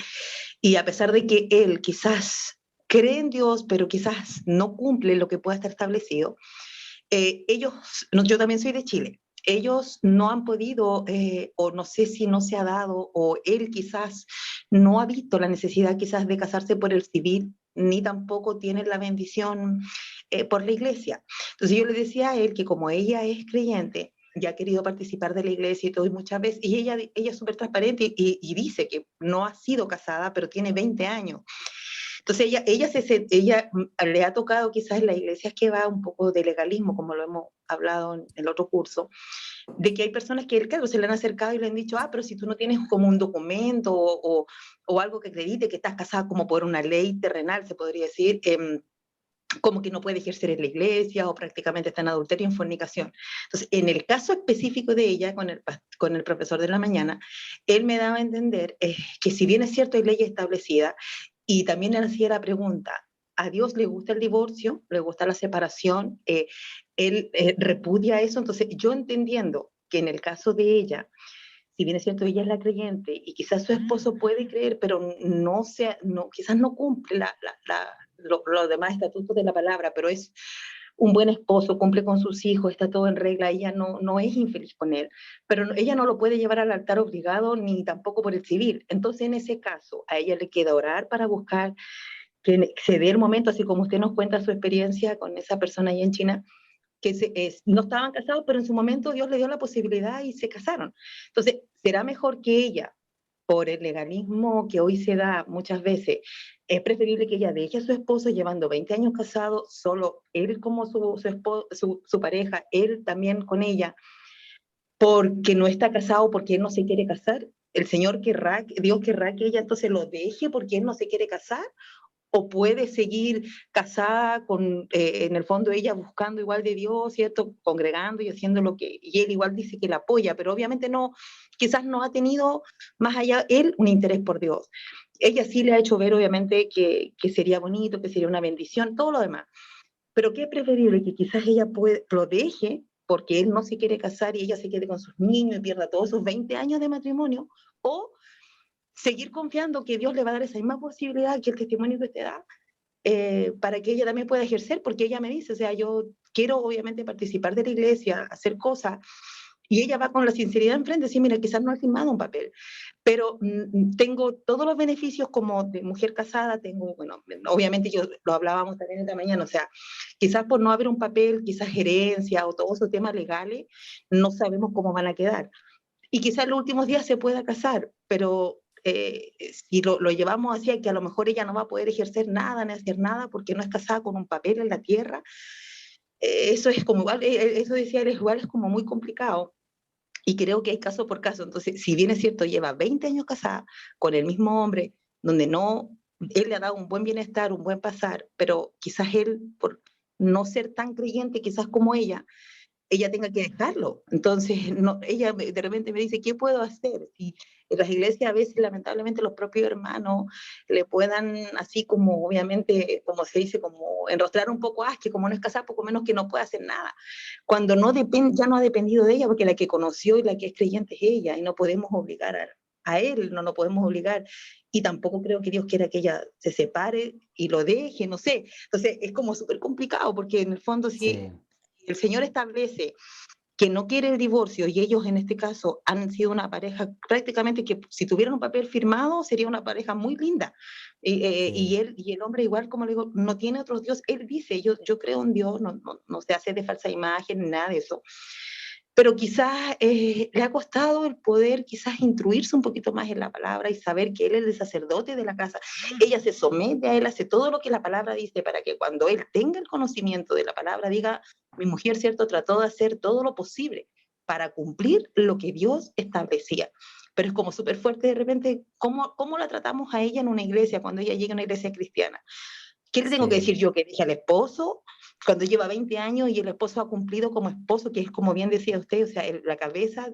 K: y a pesar de que él quizás cree en Dios, pero quizás no cumple lo que pueda estar establecido, ellos, yo también soy de Chile, ellos no han podido, o no sé si no se ha dado, o él quizás no ha visto la necesidad quizás de casarse por el civil, ni tampoco tienen la bendición por la iglesia. Entonces yo le decía a él que como ella es creyente, ya ha querido participar de la iglesia y todo, y muchas veces, y ella es súper transparente y dice que no ha sido casada, pero tiene 20 años. Entonces ella le ha tocado quizás en las iglesias que va un poco de legalismo, como lo hemos hablado en el otro curso, de que hay personas que, claro, se le han acercado y le han dicho, pero si tú no tienes como un documento o algo que acredite que estás casada como por una ley terrenal, se podría decir, como que no puede ejercer en la iglesia o prácticamente está en adulterio y en fornicación. Entonces, en el caso específico de ella, con el profesor de la mañana, él me daba a entender que si bien es cierto hay ley establecida, y también él hacía la pregunta, ¿a Dios le gusta el divorcio? ¿Le gusta la separación? Él repudia eso. Entonces, yo entendiendo que en el caso de ella, si bien es cierto, ella es la creyente y quizás su esposo puede creer, pero quizás no cumple los demás estatutos de la palabra, pero es un buen esposo, cumple con sus hijos, está todo en regla, ella no es infeliz con él, pero ella no lo puede llevar al altar obligado ni tampoco por el civil. Entonces, en ese caso, a ella le queda orar para buscar que se dé el momento, así como usted nos cuenta su experiencia con esa persona allá en China, que no estaban casados, pero en su momento Dios le dio la posibilidad y se casaron. Entonces, será mejor que ella, por el legalismo que hoy se da muchas veces, es preferible que ella deje a su esposo llevando 20 años casado, solo él como su pareja, él también con ella, porque no está casado, porque él no se quiere casar. El Señor querrá, Dios querrá que ella entonces lo deje porque él no se quiere casar, o puede seguir casada en el fondo ella buscando igual de Dios, ¿cierto? Congregando y haciendo y él igual dice que la apoya, pero obviamente quizás no ha tenido más allá él un interés por Dios. Ella sí le ha hecho ver obviamente que sería bonito, que sería una bendición, todo lo demás. Pero ¿qué es preferible? Que quizás ella lo deje porque él no se quiere casar y ella se quede con sus niños y pierda todos esos 20 años de matrimonio, o seguir confiando que Dios le va a dar esa misma posibilidad que el testimonio que usted da, para que ella también pueda ejercer, porque ella me dice, o sea, yo quiero obviamente participar de la iglesia, hacer cosas, y ella va con la sinceridad enfrente, sí, mira, quizás no he firmado un papel, pero tengo todos los beneficios como de mujer casada, bueno, obviamente lo hablábamos también esta mañana, o sea, quizás por no haber un papel, quizás herencia o todos esos temas legales, no sabemos cómo van a quedar. Y quizás en los últimos días se pueda casar, pero si lo llevamos hacia que a lo mejor ella no va a poder ejercer nada ni hacer nada porque no es casada con un papel en la tierra, eso es como igual, eso decía él, igual es como muy complicado. Y creo que hay caso por caso. Entonces, si bien es cierto, lleva 20 años casada con el mismo hombre, donde él le ha dado un buen bienestar, un buen pasar, pero quizás él, por no ser tan creyente quizás como ella tenga que dejarlo. Entonces, ella de repente me dice, ¿qué puedo hacer? Si en las iglesias a veces, lamentablemente, los propios hermanos le puedan, así como, obviamente, como se dice, como enrostrar un poco, que como no es casada, poco menos que no puede hacer nada. Cuando ya no ha dependido de ella, porque la que conoció y la que es creyente es ella, y no podemos obligar a él, no lo podemos obligar. Y tampoco creo que Dios quiera que ella se separe y lo deje, no sé. Entonces, es como súper complicado, porque en el fondo, si el Señor establece que no quiere el divorcio y ellos en este caso han sido una pareja prácticamente que si tuvieran un papel firmado sería una pareja muy linda. Y el hombre igual, como le digo, no tiene otro Dios. Él dice, yo creo en Dios, no se hace de falsa imagen, nada de eso. Pero quizás le ha costado el poder quizás instruirse un poquito más en la palabra y saber que él es el sacerdote de la casa. Ella se somete a él, hace todo lo que la palabra dice para que cuando él tenga el conocimiento de la palabra diga, mi mujer, ¿cierto?, trató de hacer todo lo posible para cumplir lo que Dios establecía. Pero es como súper fuerte de repente, ¿cómo la tratamos a ella en una iglesia cuando ella llega a una iglesia cristiana? ¿Qué le tengo que decir yo? Que dije al esposo, cuando lleva 20 años y el esposo ha cumplido como esposo, que es como bien decía usted, o sea, la cabeza,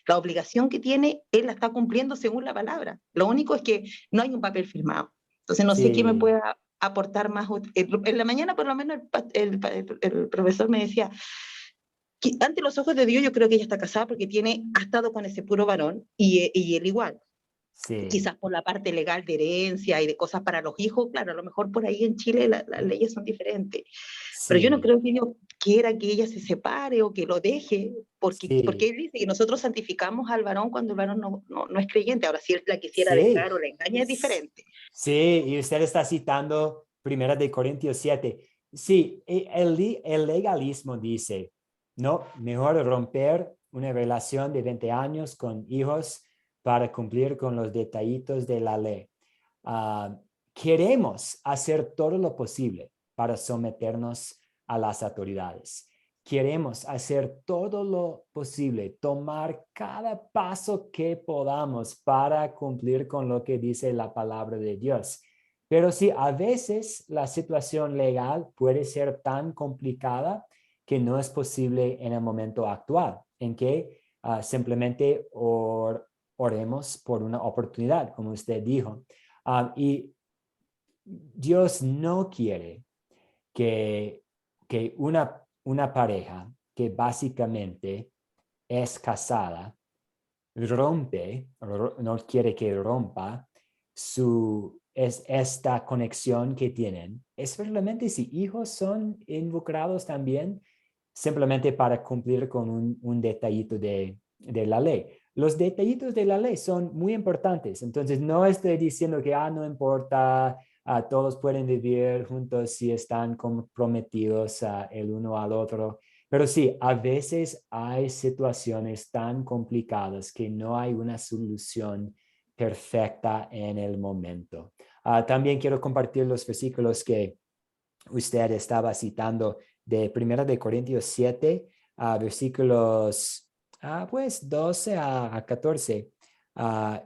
K: la obligación que tiene, él la está cumpliendo según la palabra. Lo único es que no hay un papel firmado. Entonces no sé qué me pueda aportar más. En la mañana por lo menos el profesor me decía, que ante los ojos de Dios yo creo que ella está casada porque ha estado con ese puro varón y él igual. Quizás por la parte legal de herencia y de cosas para los hijos, claro, a lo mejor por ahí en Chile las leyes son diferentes. Pero yo no creo que Dios quiera que ella se separe o que lo deje, porque él dice que nosotros santificamos al varón cuando el varón no es creyente. Ahora, si él la quisiera dejar o la engaña, es diferente.
A: Sí, y usted está citando Primera de Corintios 7. Sí, el legalismo dice, no, mejor romper una relación de 20 años con hijos para cumplir con los detallitos de la ley. Queremos hacer todo lo posible para someternos a las autoridades. Queremos hacer todo lo posible, tomar cada paso que podamos para cumplir con lo que dice la palabra de Dios. Pero sí, a veces la situación legal puede ser tan complicada que no es posible en el momento actual, en que simplemente oremos por una oportunidad, como usted dijo. Y Dios no quiere que una pareja que básicamente es casada no quiere que rompa esta conexión que tienen, especialmente si hijos son involucrados también, simplemente para cumplir con un detallito de la ley. Los detallitos de la ley son muy importantes, entonces no estoy diciendo que no importa, todos pueden vivir juntos si están comprometidos el uno al otro. Pero sí, a veces hay situaciones tan complicadas que no hay una solución perfecta en el momento. También quiero compartir los versículos que usted estaba citando de 1 de Corintios 7, versículos pues 12 a 14.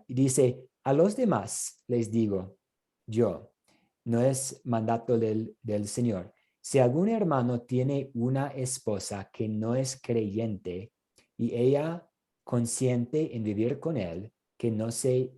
A: Dice, a los demás les digo, yo, no es mandato del Señor. Si algún hermano tiene una esposa que no es creyente y ella consiente en vivir con él, que no se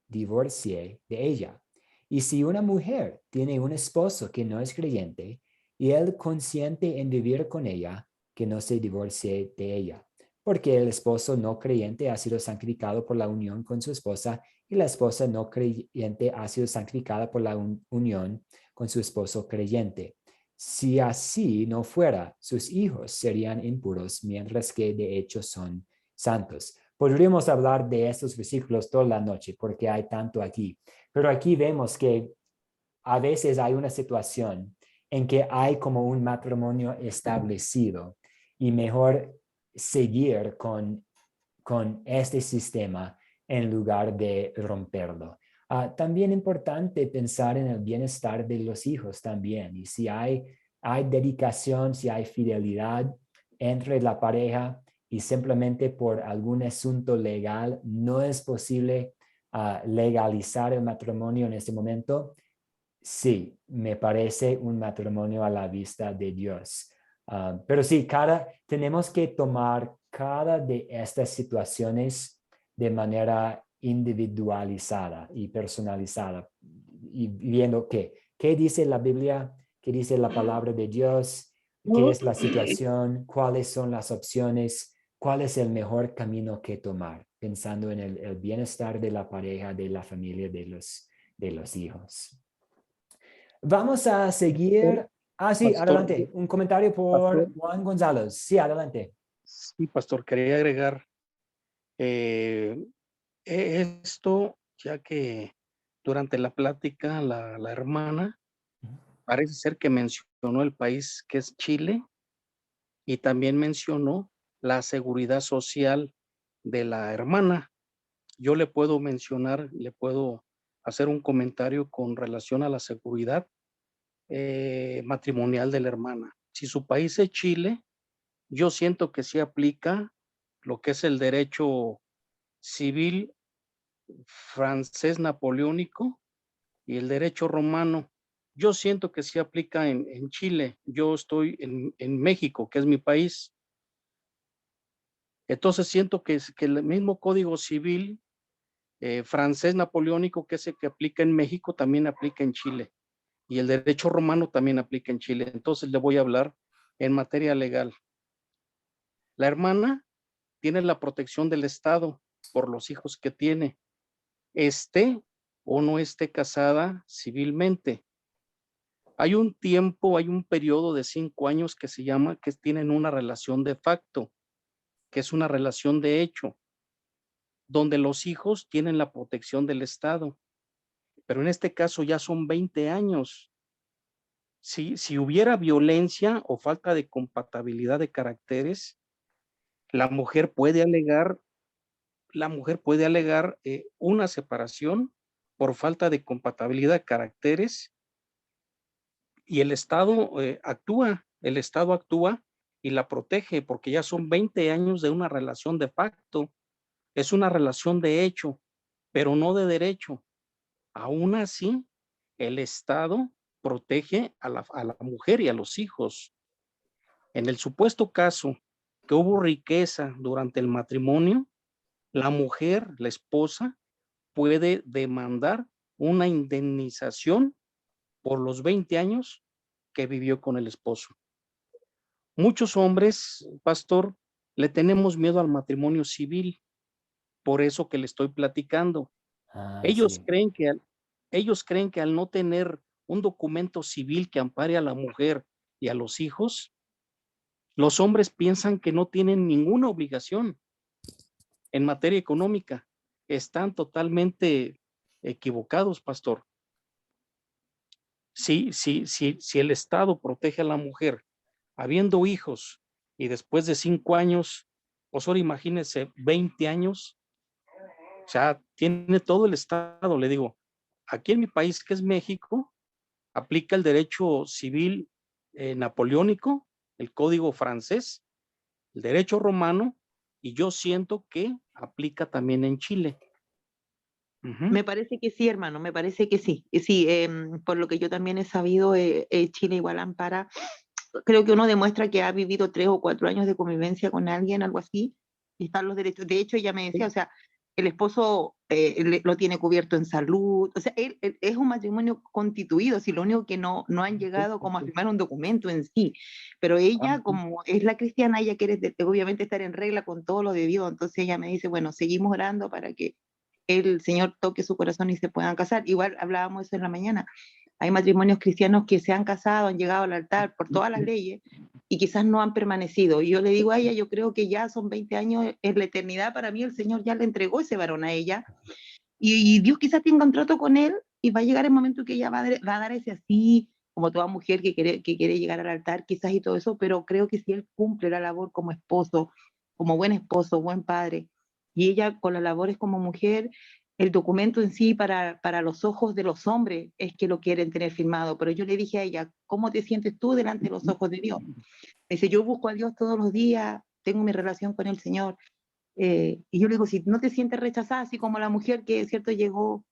A: divorcie de ella. Y si una mujer tiene un esposo que no es creyente y él consiente en vivir con ella, que no se divorcie de ella. Porque el esposo no creyente ha sido santificado por la unión con su esposa y la esposa no creyente ha sido santificada por la unión con su esposo creyente. Si así no fuera, sus hijos serían impuros, mientras que de hecho son santos. Podríamos hablar de estos versículos toda la noche, porque hay tanto aquí. Pero aquí vemos que a veces hay una situación en que hay como un matrimonio establecido y mejor seguir con este sistema en lugar de romperlo. También importante pensar en el bienestar de los hijos también. Y si hay dedicación, si hay fidelidad entre la pareja y simplemente por algún asunto legal no es posible legalizar el matrimonio en este momento, sí, me parece un matrimonio a la vista de Dios. Pero sí, tenemos que tomar cada de estas situaciones de manera individualizada y personalizada y viendo qué dice la Biblia, qué dice la palabra de Dios, qué es la situación, cuáles son las opciones, cuál es el mejor camino que tomar, pensando en el bienestar de la pareja, de la familia, de los hijos. Vamos a seguir. Sí,
B: Pastor,
A: adelante. Un comentario por
B: pastor.
A: Juan González. Sí, adelante.
B: Sí, pastor, quería agregar esto, ya que durante la plática la hermana parece ser que mencionó el país que es Chile y también mencionó la seguridad social de la hermana. Yo le puedo mencionar, le puedo hacer un comentario con relación a la seguridad matrimonial de la hermana. Si su país es Chile, yo siento que sí aplica lo que es el derecho civil francés napoleónico y el derecho romano. Yo siento que sí aplica en Chile. Yo estoy en México, que es mi país. Entonces siento que el mismo Código Civil francés napoleónico, que es el que aplica en México, también aplica en Chile. Y el derecho romano también aplica en Chile. Entonces le voy a hablar en materia legal. La hermana tiene la protección del Estado por los hijos que tiene, esté o no esté casada civilmente. Hay un tiempo, hay un periodo de 5 años que se llama, que tienen una relación de facto, que es una relación de hecho, donde los hijos tienen la protección del Estado. Pero en este caso ya son 20 años si hubiera violencia o falta de compatibilidad de caracteres, la mujer puede alegar una separación por falta de compatibilidad de caracteres y el Estado actúa y la protege porque ya son 20 años de una relación de facto. Es una relación de hecho, pero no de derecho. Aún así, el Estado protege a la mujer y a los hijos. En el supuesto caso que hubo riqueza durante el matrimonio, la mujer, la esposa, puede demandar una indemnización por los 20 años que vivió con el esposo. Muchos hombres, pastor, le tenemos miedo al matrimonio civil, por eso que le estoy platicando. Ellos
A: Sí.
B: creen que al no tener un documento civil que ampare a la mujer y a los hijos, los hombres piensan que no tienen ninguna obligación en materia económica. Están totalmente equivocados, pastor. Si el Estado protege a la mujer habiendo hijos y después de 5 años, pues ahora imagínense 20 años, o sea, tiene todo el Estado, le digo. Aquí en mi país, que es México, aplica el derecho civil napoleónico, el código francés, el derecho romano, y yo siento que aplica también en Chile.
K: Me parece que sí, hermano, me parece que sí. Sí, por lo que yo también he sabido, Chile igual ampara. Creo que uno demuestra que ha vivido 3 o 4 años de convivencia con alguien, algo así, y están los derechos. De hecho, ella me decía, o sea, el esposo lo tiene cubierto en salud, o sea, él es un matrimonio constituido, si lo único que no han llegado como a firmar un documento en sí, pero ella, como es la cristiana, ella quiere obviamente estar en regla con todo lo de Dios, entonces ella me dice, bueno, seguimos orando para que el Señor toque su corazón y se puedan casar. Igual hablábamos eso en la mañana. Hay matrimonios cristianos que se han casado, han llegado al altar por todas las leyes y quizás no han permanecido. Y yo le digo a ella, yo creo que ya son 20 años en la eternidad. Para mí el Señor ya le entregó ese varón a ella. Y Dios quizás tenga un trato con él y va a llegar el momento que ella va a dar ese así, como toda mujer que quiere llegar al altar quizás y todo eso, pero creo que si él cumple la labor como esposo, como buen esposo, buen padre, y ella con las labores como mujer, el documento en sí para los ojos de los hombres es que lo quieren tener firmado, pero yo le dije a ella, ¿cómo te sientes tú delante de los ojos de Dios? Me dice, yo busco a Dios todos los días, tengo mi relación con el Señor, y yo le digo, si no te sientes rechazada, así como la mujer que, cierto, llegó,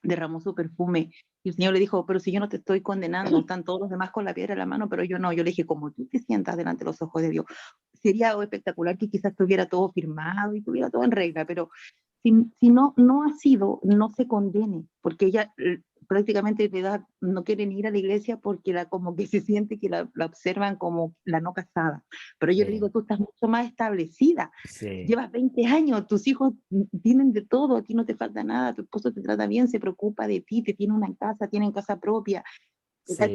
K: derramó su perfume, y el Señor le dijo, pero si yo no te estoy condenando, están todos los demás con la piedra en la mano, pero yo no. Yo le dije, como tú te sientas delante de los ojos de Dios, sería algo espectacular que quizás tuviera todo firmado y tuviera todo en regla, pero si no ha sido, no se condene, porque ella prácticamente no quiere ni ir a la iglesia porque como que se siente que la observan como la no casada. Pero yo le digo, tú estás mucho más establecida, llevas 20 años, tus hijos tienen de todo, a ti no te falta nada, tu esposo te trata bien, se preocupa de ti, te tiene una casa, tienen casa propia. O sea,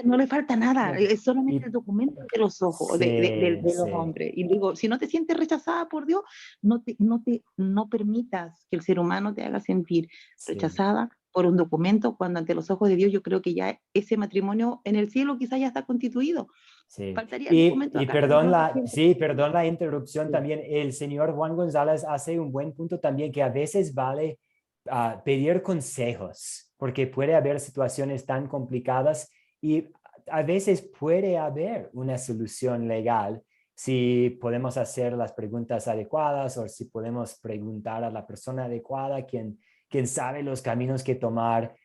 K: no le falta nada, es solamente el documento de los ojos de los hombres. Y digo, si no te sientes rechazada por Dios, no permitas que el ser humano te haga sentir rechazada por un documento, cuando ante los ojos de Dios yo creo que ya ese matrimonio en el cielo quizás ya está constituido. Faltaría el documento acá.
A: Perdón la interrupción también. El señor Juan González hace un buen punto también, que a veces vale pedir consejos, porque puede haber situaciones tan complicadas y a veces puede haber una solución legal si podemos hacer las preguntas adecuadas o si podemos preguntar a la persona adecuada, quien sabe los caminos que tomar.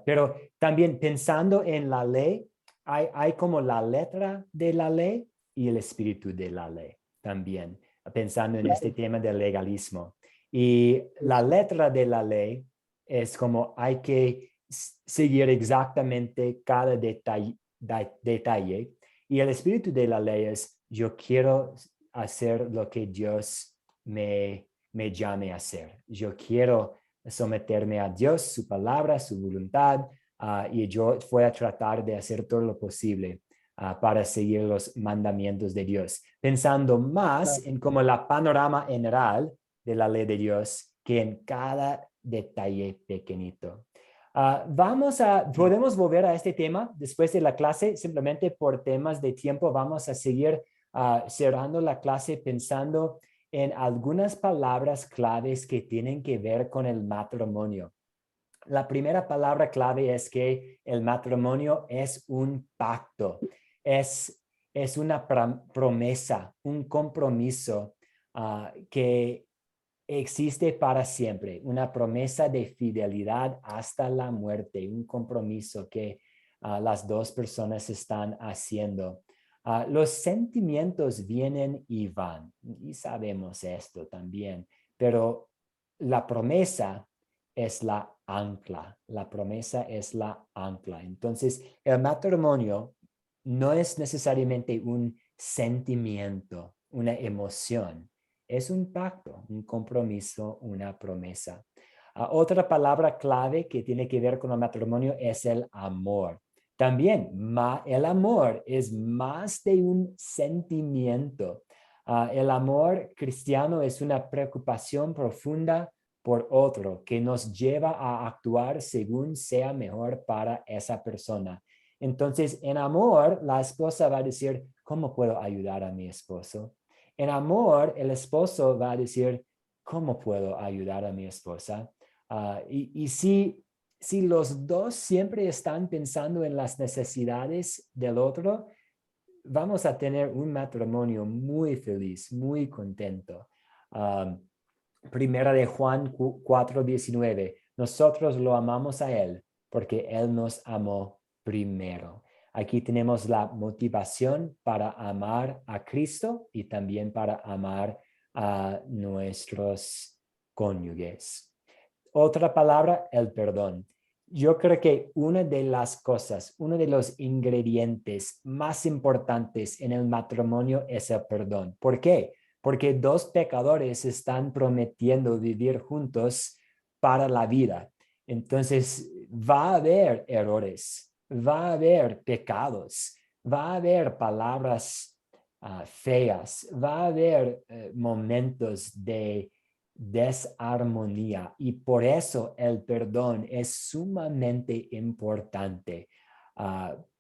A: Pero también pensando en la ley, hay como la letra de la ley y el espíritu de la ley también, pensando en este tema del legalismo. Y la letra de la ley es como hay que seguir exactamente cada detalle. Y el espíritu de la ley es yo quiero hacer lo que Dios me llame a hacer. Yo quiero someterme a Dios, su palabra, su voluntad, y yo voy a tratar de hacer todo lo posible para seguir los mandamientos de Dios, pensando más en como la panorama general de la ley de Dios que en cada detalle pequeñito. Podemos volver a este tema después de la clase, simplemente por temas de tiempo. Vamos a seguir cerrando la clase pensando en algunas palabras claves que tienen que ver con el matrimonio. La primera palabra clave es que el matrimonio es un pacto, es una promesa, un compromiso que existe para siempre, una promesa de fidelidad hasta la muerte, un compromiso que las dos personas están haciendo. Los sentimientos vienen y van, y sabemos esto también, pero la promesa es la ancla, la promesa es la ancla. Entonces, el matrimonio no es necesariamente un sentimiento, una emoción. Es un pacto, un compromiso, una promesa. Otra palabra clave que tiene que ver con el matrimonio es el amor. También el amor es más de un sentimiento. El amor cristiano es una preocupación profunda por otro que nos lleva a actuar según sea mejor para esa persona. Entonces, en amor, la esposa va a decir, ¿cómo puedo ayudar a mi esposo? En amor, el esposo va a decir, ¿cómo puedo ayudar a mi esposa? Y si los dos siempre están pensando en las necesidades del otro, vamos a tener un matrimonio muy feliz, muy contento. Primera de Juan 4:19, nosotros lo amamos a Él porque Él nos amó primero. Aquí tenemos la motivación para amar a Cristo y también para amar a nuestros cónyuges. Otra palabra, el perdón. Yo creo que una de las cosas, uno de los ingredientes más importantes en el matrimonio es el perdón. ¿Por qué? Porque dos pecadores están prometiendo vivir juntos para la vida. Entonces, va a haber errores, va a haber pecados, va a haber palabras feas, va a haber momentos de desarmonía y por eso el perdón es sumamente importante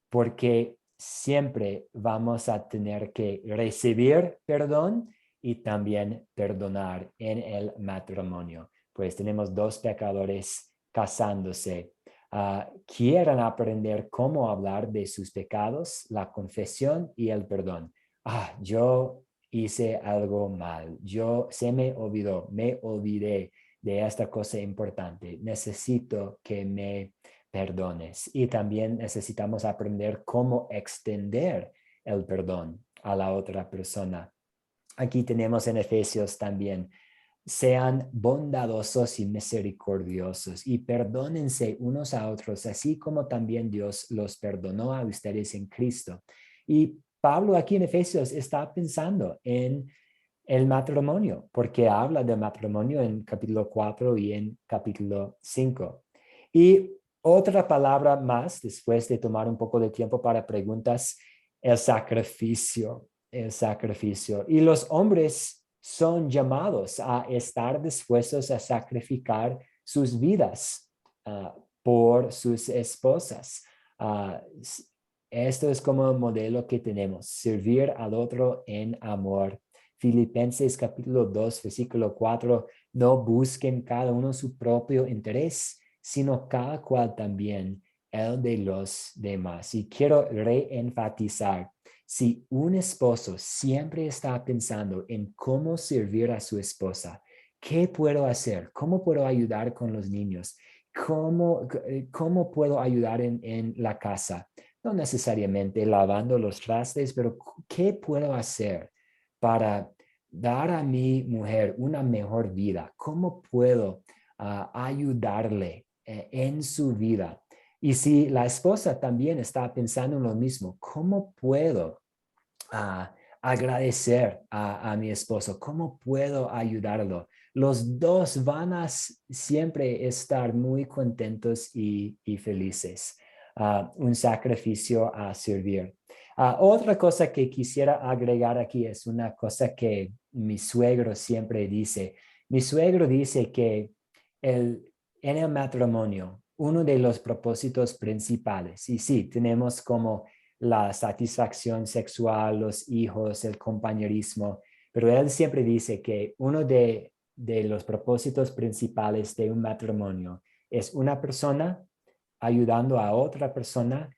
A: porque siempre vamos a tener que recibir perdón y también perdonar en el matrimonio. Pues tenemos dos pecadores casándose. Quieran aprender cómo hablar de sus pecados, la confesión y el perdón. Yo hice algo mal, se me olvidó, me olvidé de esta cosa importante, necesito que me perdones. Y también necesitamos aprender cómo extender el perdón a la otra persona. Aquí tenemos en Efesios también, sean bondadosos y misericordiosos y perdónense unos a otros, así como también Dios los perdonó a ustedes en Cristo. Y Pablo aquí en Efesios está pensando en el matrimonio, porque habla del matrimonio en capítulo 4 y en capítulo 5. Y otra palabra más, después de tomar un poco de tiempo para preguntas, el sacrificio. Y los hombres son llamados a estar dispuestos a sacrificar sus vidas por sus esposas. Esto es como el modelo que tenemos, servir al otro en amor. Filipenses capítulo 2, versículo 4, no busquen cada uno su propio interés, sino cada cual también el de los demás. Y quiero reenfatizar, si un esposo siempre está pensando en cómo servir a su esposa, ¿qué puedo hacer? ¿Cómo puedo ayudar con los niños? ¿Cómo puedo ayudar en la casa? No necesariamente lavando los trastes, pero ¿qué puedo hacer para dar a mi mujer una mejor vida? ¿Cómo puedo ayudarle en su vida? Y si la esposa también está pensando en lo mismo, ¿cómo puedo agradecer a mi esposo? ¿Cómo puedo ayudarlo? Los dos van a siempre estar muy contentos y felices. Un sacrificio a servir. Otra cosa que quisiera agregar aquí es una cosa que mi suegro siempre dice. Mi suegro dice que en el matrimonio, uno de los propósitos principales. Y sí, tenemos como la satisfacción sexual, los hijos, el compañerismo, pero él siempre dice que uno de los propósitos principales de un matrimonio es una persona ayudando a otra persona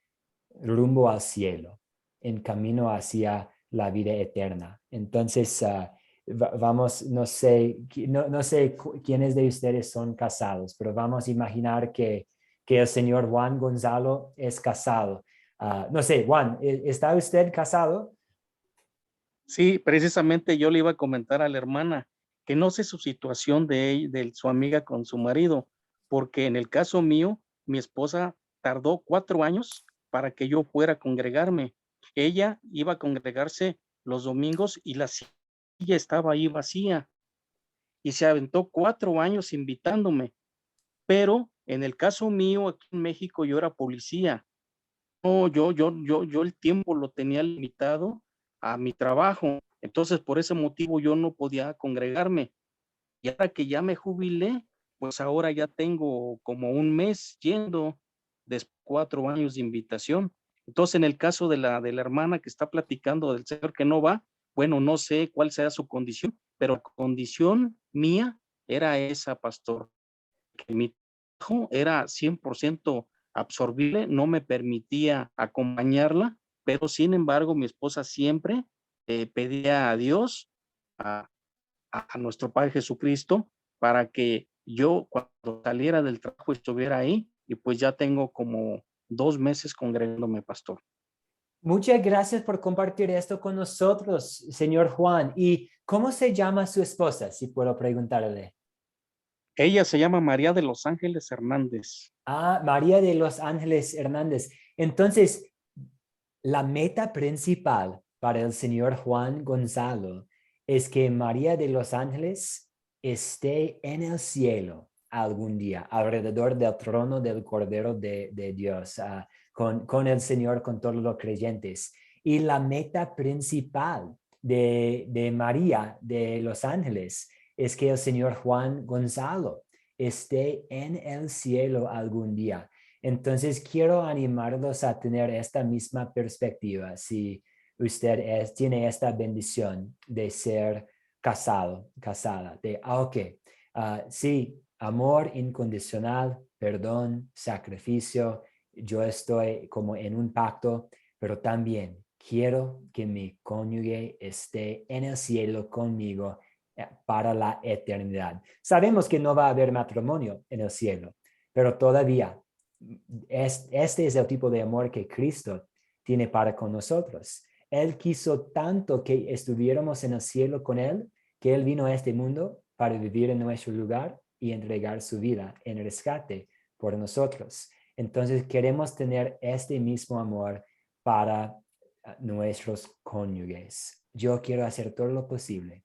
A: rumbo al cielo, en camino hacia la vida eterna. Entonces, vamos, no sé quiénes de ustedes son casados, pero vamos a imaginar que el señor Juan Gonzalo es casado. No sé, Juan, ¿está usted casado?
B: Sí, precisamente yo le iba a comentar a la hermana que no sé su situación de su amiga con su marido, porque en el caso mío, mi esposa tardó 4 años para que yo fuera a congregarme. Ella iba a congregarse los domingos y la silla estaba ahí vacía y se aventó 4 años invitándome. Pero en el caso mío, aquí en México, yo era policía. No, yo el tiempo lo tenía limitado a mi trabajo. Entonces, por ese motivo yo no podía congregarme. Y ahora que ya me jubilé, pues ahora ya tengo como un mes yendo, de 4 años de invitación. Entonces, en el caso de la hermana que está platicando del señor que no va, bueno, no sé cuál sea su condición, pero la condición mía era esa, pastor, que mi trabajo era 100% absorbible, no me permitía acompañarla, pero sin embargo mi esposa siempre pedía a Dios, a, a nuestro Padre Jesucristo, para que yo cuando saliera del trabajo estuviera ahí, y pues ya tengo como 2 meses congregándome, pastor.
A: Muchas gracias por compartir esto con nosotros, señor Juan. ¿Y cómo se llama su esposa, si puedo preguntarle?
B: Ella se llama María de los Ángeles Hernández.
A: María de los Ángeles Hernández. Entonces, la meta principal para el señor Juan Gonzalo es que María de los Ángeles esté en el cielo algún día, alrededor del trono del Cordero de Dios, con el Señor, con todos los creyentes. Y la meta principal de María de los Ángeles es que el señor Juan Gonzalo esté en el cielo algún día. Entonces, quiero animarlos a tener esta misma perspectiva. Si usted tiene esta bendición de ser casado, casada, de, sí, amor incondicional, perdón, sacrificio, yo estoy como en un pacto, pero también quiero que mi cónyuge esté en el cielo conmigo para la eternidad. Sabemos que no va a haber matrimonio en el cielo, pero todavía este es el tipo de amor que Cristo tiene para con nosotros. Él quiso tanto que estuviéramos en el cielo con Él, que Él vino a este mundo para vivir en nuestro lugar y entregar su vida en rescate por nosotros. Entonces queremos tener este mismo amor para nuestros cónyuges. Yo quiero hacer todo lo posible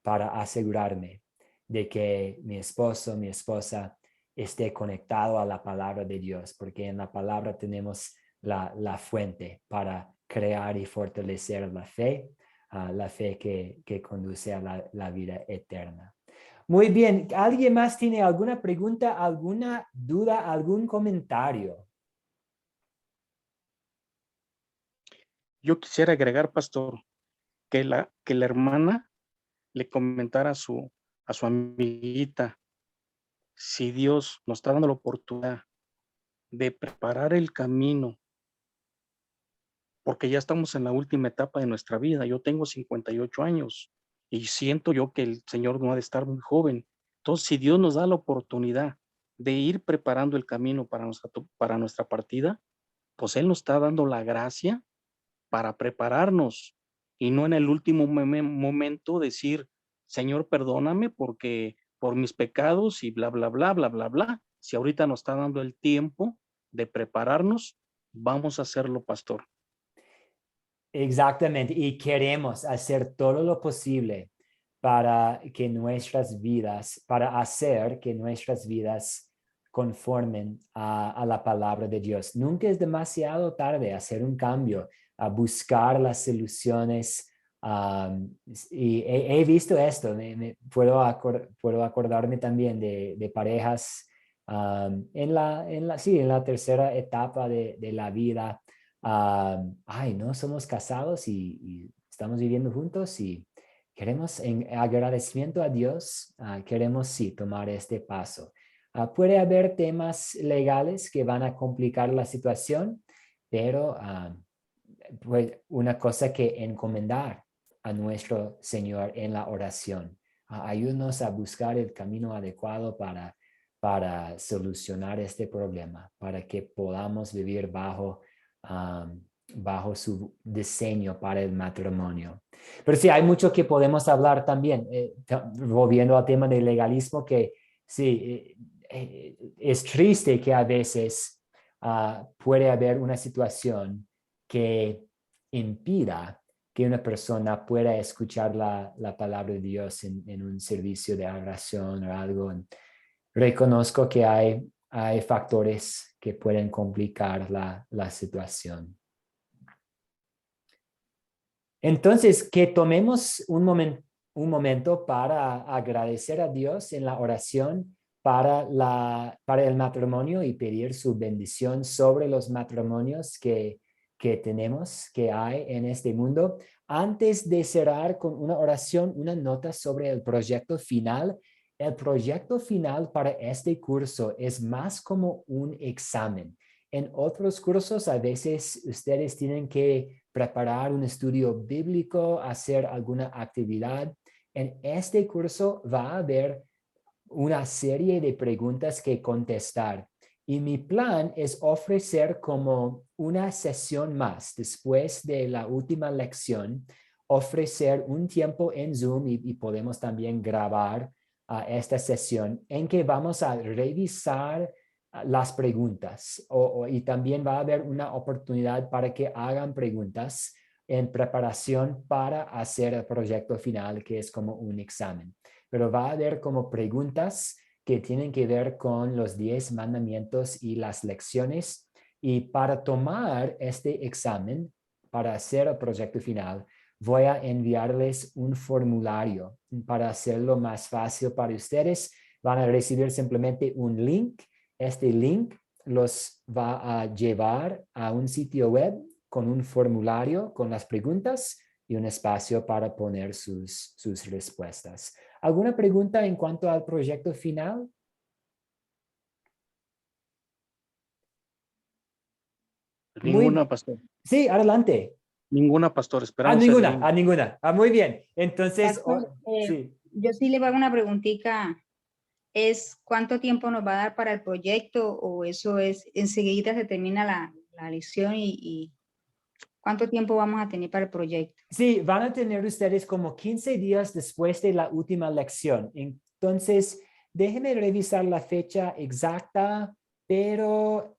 A: para asegurarme de que mi esposo, mi esposa esté conectado a la palabra de Dios, porque en la palabra tenemos la fuente para crear y fortalecer la fe que conduce a la vida eterna. Muy bien, ¿alguien más tiene alguna pregunta, alguna duda, algún comentario?
B: Yo quisiera agregar, pastor, que la hermana le comentara a su amiguita, si Dios nos está dando la oportunidad de preparar el camino, porque ya estamos en la última etapa de nuestra vida. Yo tengo 58 años y siento yo que el Señor no ha de estar muy joven. Entonces, si Dios nos da la oportunidad de ir preparando el camino para nuestra partida, pues Él nos está dando la gracia para prepararnos y no en el último momento decir, Señor, perdóname porque por mis pecados y bla, bla, bla, bla, bla, bla. Si ahorita nos está dando el tiempo de prepararnos, vamos a hacerlo, pastor.
A: Exactamente, y queremos hacer todo lo posible para que nuestras vidas, para hacer que nuestras vidas conformen a la palabra de Dios. Nunca es demasiado tarde hacer un cambio, a buscar las soluciones. Y he visto esto, puedo acordarme también de parejas Sí, en la tercera etapa de la vida, no somos casados y estamos viviendo juntos y queremos, en agradecimiento a Dios, queremos sí tomar este paso. Puede haber temas legales que van a complicar la situación, pero pues una cosa que encomendar a nuestro Señor en la oración. Ayúdanos a buscar el camino adecuado para solucionar este problema, para que podamos vivir bajo su diseño para el matrimonio. Pero sí, hay mucho que podemos hablar también, volviendo al tema del legalismo, que sí, es triste que a veces puede haber una situación que impida que una persona pueda escuchar la palabra de Dios en un servicio de oración o algo. Reconozco que hay factores que pueden complicar la situación. Entonces, que tomemos un momento para agradecer a Dios en la oración para el matrimonio y pedir su bendición sobre los matrimonios que tenemos, que hay en este mundo. Antes de cerrar con una oración, una nota sobre el proyecto final. El proyecto final para este curso es más como un examen. En otros cursos, a veces ustedes tienen que preparar un estudio bíblico, hacer alguna actividad. En este curso va a haber una serie de preguntas que contestar. Y mi plan es ofrecer como una sesión más después de la última lección, ofrecer un tiempo en Zoom y podemos también grabar esta sesión en que vamos a revisar las preguntas y también va a haber una oportunidad para que hagan preguntas en preparación para hacer el proyecto final, que es como un examen. Pero va a haber como preguntas que tienen que ver con los 10 mandamientos y las lecciones. Y para tomar este examen, para hacer el proyecto final, voy a enviarles un formulario para hacerlo más fácil para ustedes. Van a recibir simplemente un link. Este link los va a llevar a un sitio web con un formulario con las preguntas y un espacio para poner sus respuestas. ¿Alguna pregunta en cuanto al proyecto final?
B: Ninguna, pastor.
A: Sí, adelante.
B: Ninguna, pastor. Esperamos.
A: Ninguna. Muy bien. Entonces,
C: Pastor,
A: sí.
C: Yo sí le hago una preguntita. ¿Es cuánto tiempo nos va a dar para el proyecto o eso es enseguida se termina la lección y cuánto tiempo vamos a tener para el proyecto?
A: Sí, van a tener ustedes como 15 días después de la última lección. Entonces, déjenme revisar la fecha exacta, pero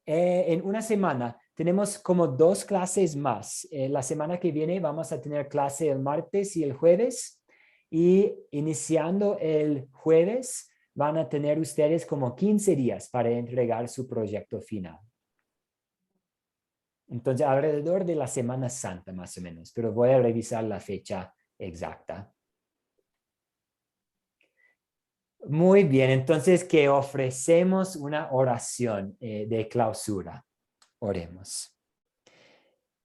A: en una semana tenemos como 2 clases más. La semana que viene vamos a tener clase el martes y el jueves. Y iniciando el jueves van a tener ustedes como 15 días para entregar su proyecto final. Entonces, alrededor de la Semana Santa, más o menos, pero voy a revisar la fecha exacta. Muy bien, entonces que ofrecemos una oración de clausura. Oremos.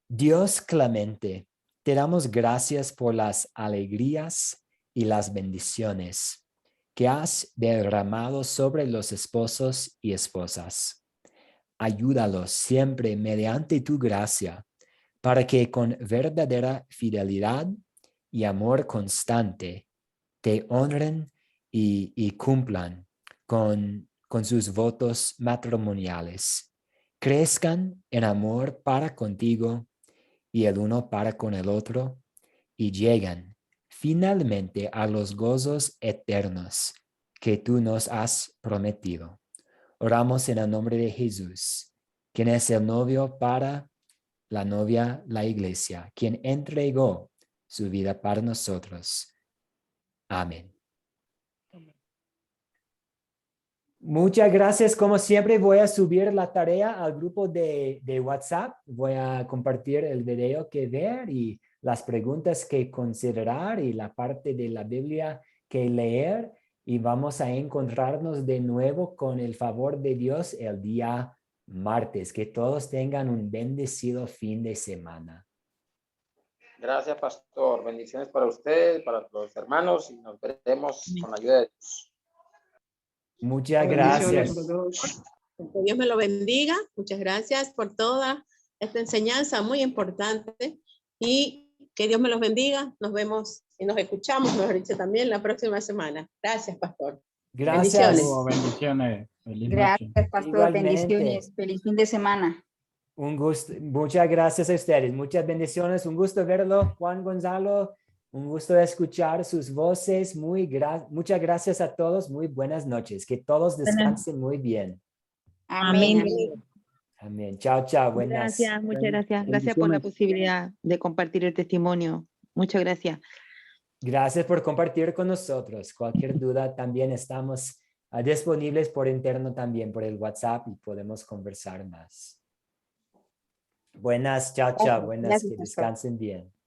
A: Dios clemente, te damos gracias por las alegrías y las bendiciones que has derramado sobre los esposos y esposas. Ayúdalos siempre mediante tu gracia, para que con verdadera fidelidad y amor constante te honren y cumplan con sus votos matrimoniales. Crezcan en amor para contigo y el uno para con el otro, y llegan finalmente a los gozos eternos que tú nos has prometido. Oramos en el nombre de Jesús, quien es el novio para la novia, la iglesia, quien entregó su vida para nosotros. Amén. Muchas gracias. Como siempre, voy a subir la tarea al grupo de WhatsApp. Voy a compartir el video que ver y las preguntas que considerar y la parte de la Biblia que leer. y vamos a encontrarnos de nuevo con el favor de Dios el día martes. Que todos tengan un bendecido fin de semana.
I: Gracias, pastor. Bendiciones para usted, para los hermanos, y nos veremos con la ayuda de Dios.
A: Muchas
G: Bendiciones.
A: gracias.
H: Que Dios me lo bendiga. Muchas gracias por toda esta enseñanza muy importante y que Dios me los bendiga. Nos vemos y nos escuchamos, mejor dicho, también la próxima semana. Gracias, pastor.
A: Gracias.
J: Bendiciones. Feliz noche.
C: Gracias, pastor.
A: Igualmente.
C: Bendiciones. Feliz fin de semana.
A: Un gusto. Muchas gracias a ustedes. Muchas bendiciones. Un gusto verlo, Juan Gonzalo. Un gusto escuchar sus voces. Muchas gracias a todos. Muy buenas noches. Que todos descansen muy bien.
C: Amén.
A: Amén. Chao, chao. Buenas.
K: Gracias, muchas gracias. Gracias por la posibilidad de compartir el testimonio. Muchas gracias.
A: Gracias por compartir con nosotros. Cualquier duda también estamos disponibles por interno también por el WhatsApp y podemos conversar más. Buenas, chao, chao. Buenas,
C: Gracias,
A: que
C: pastor.
A: descansen bien.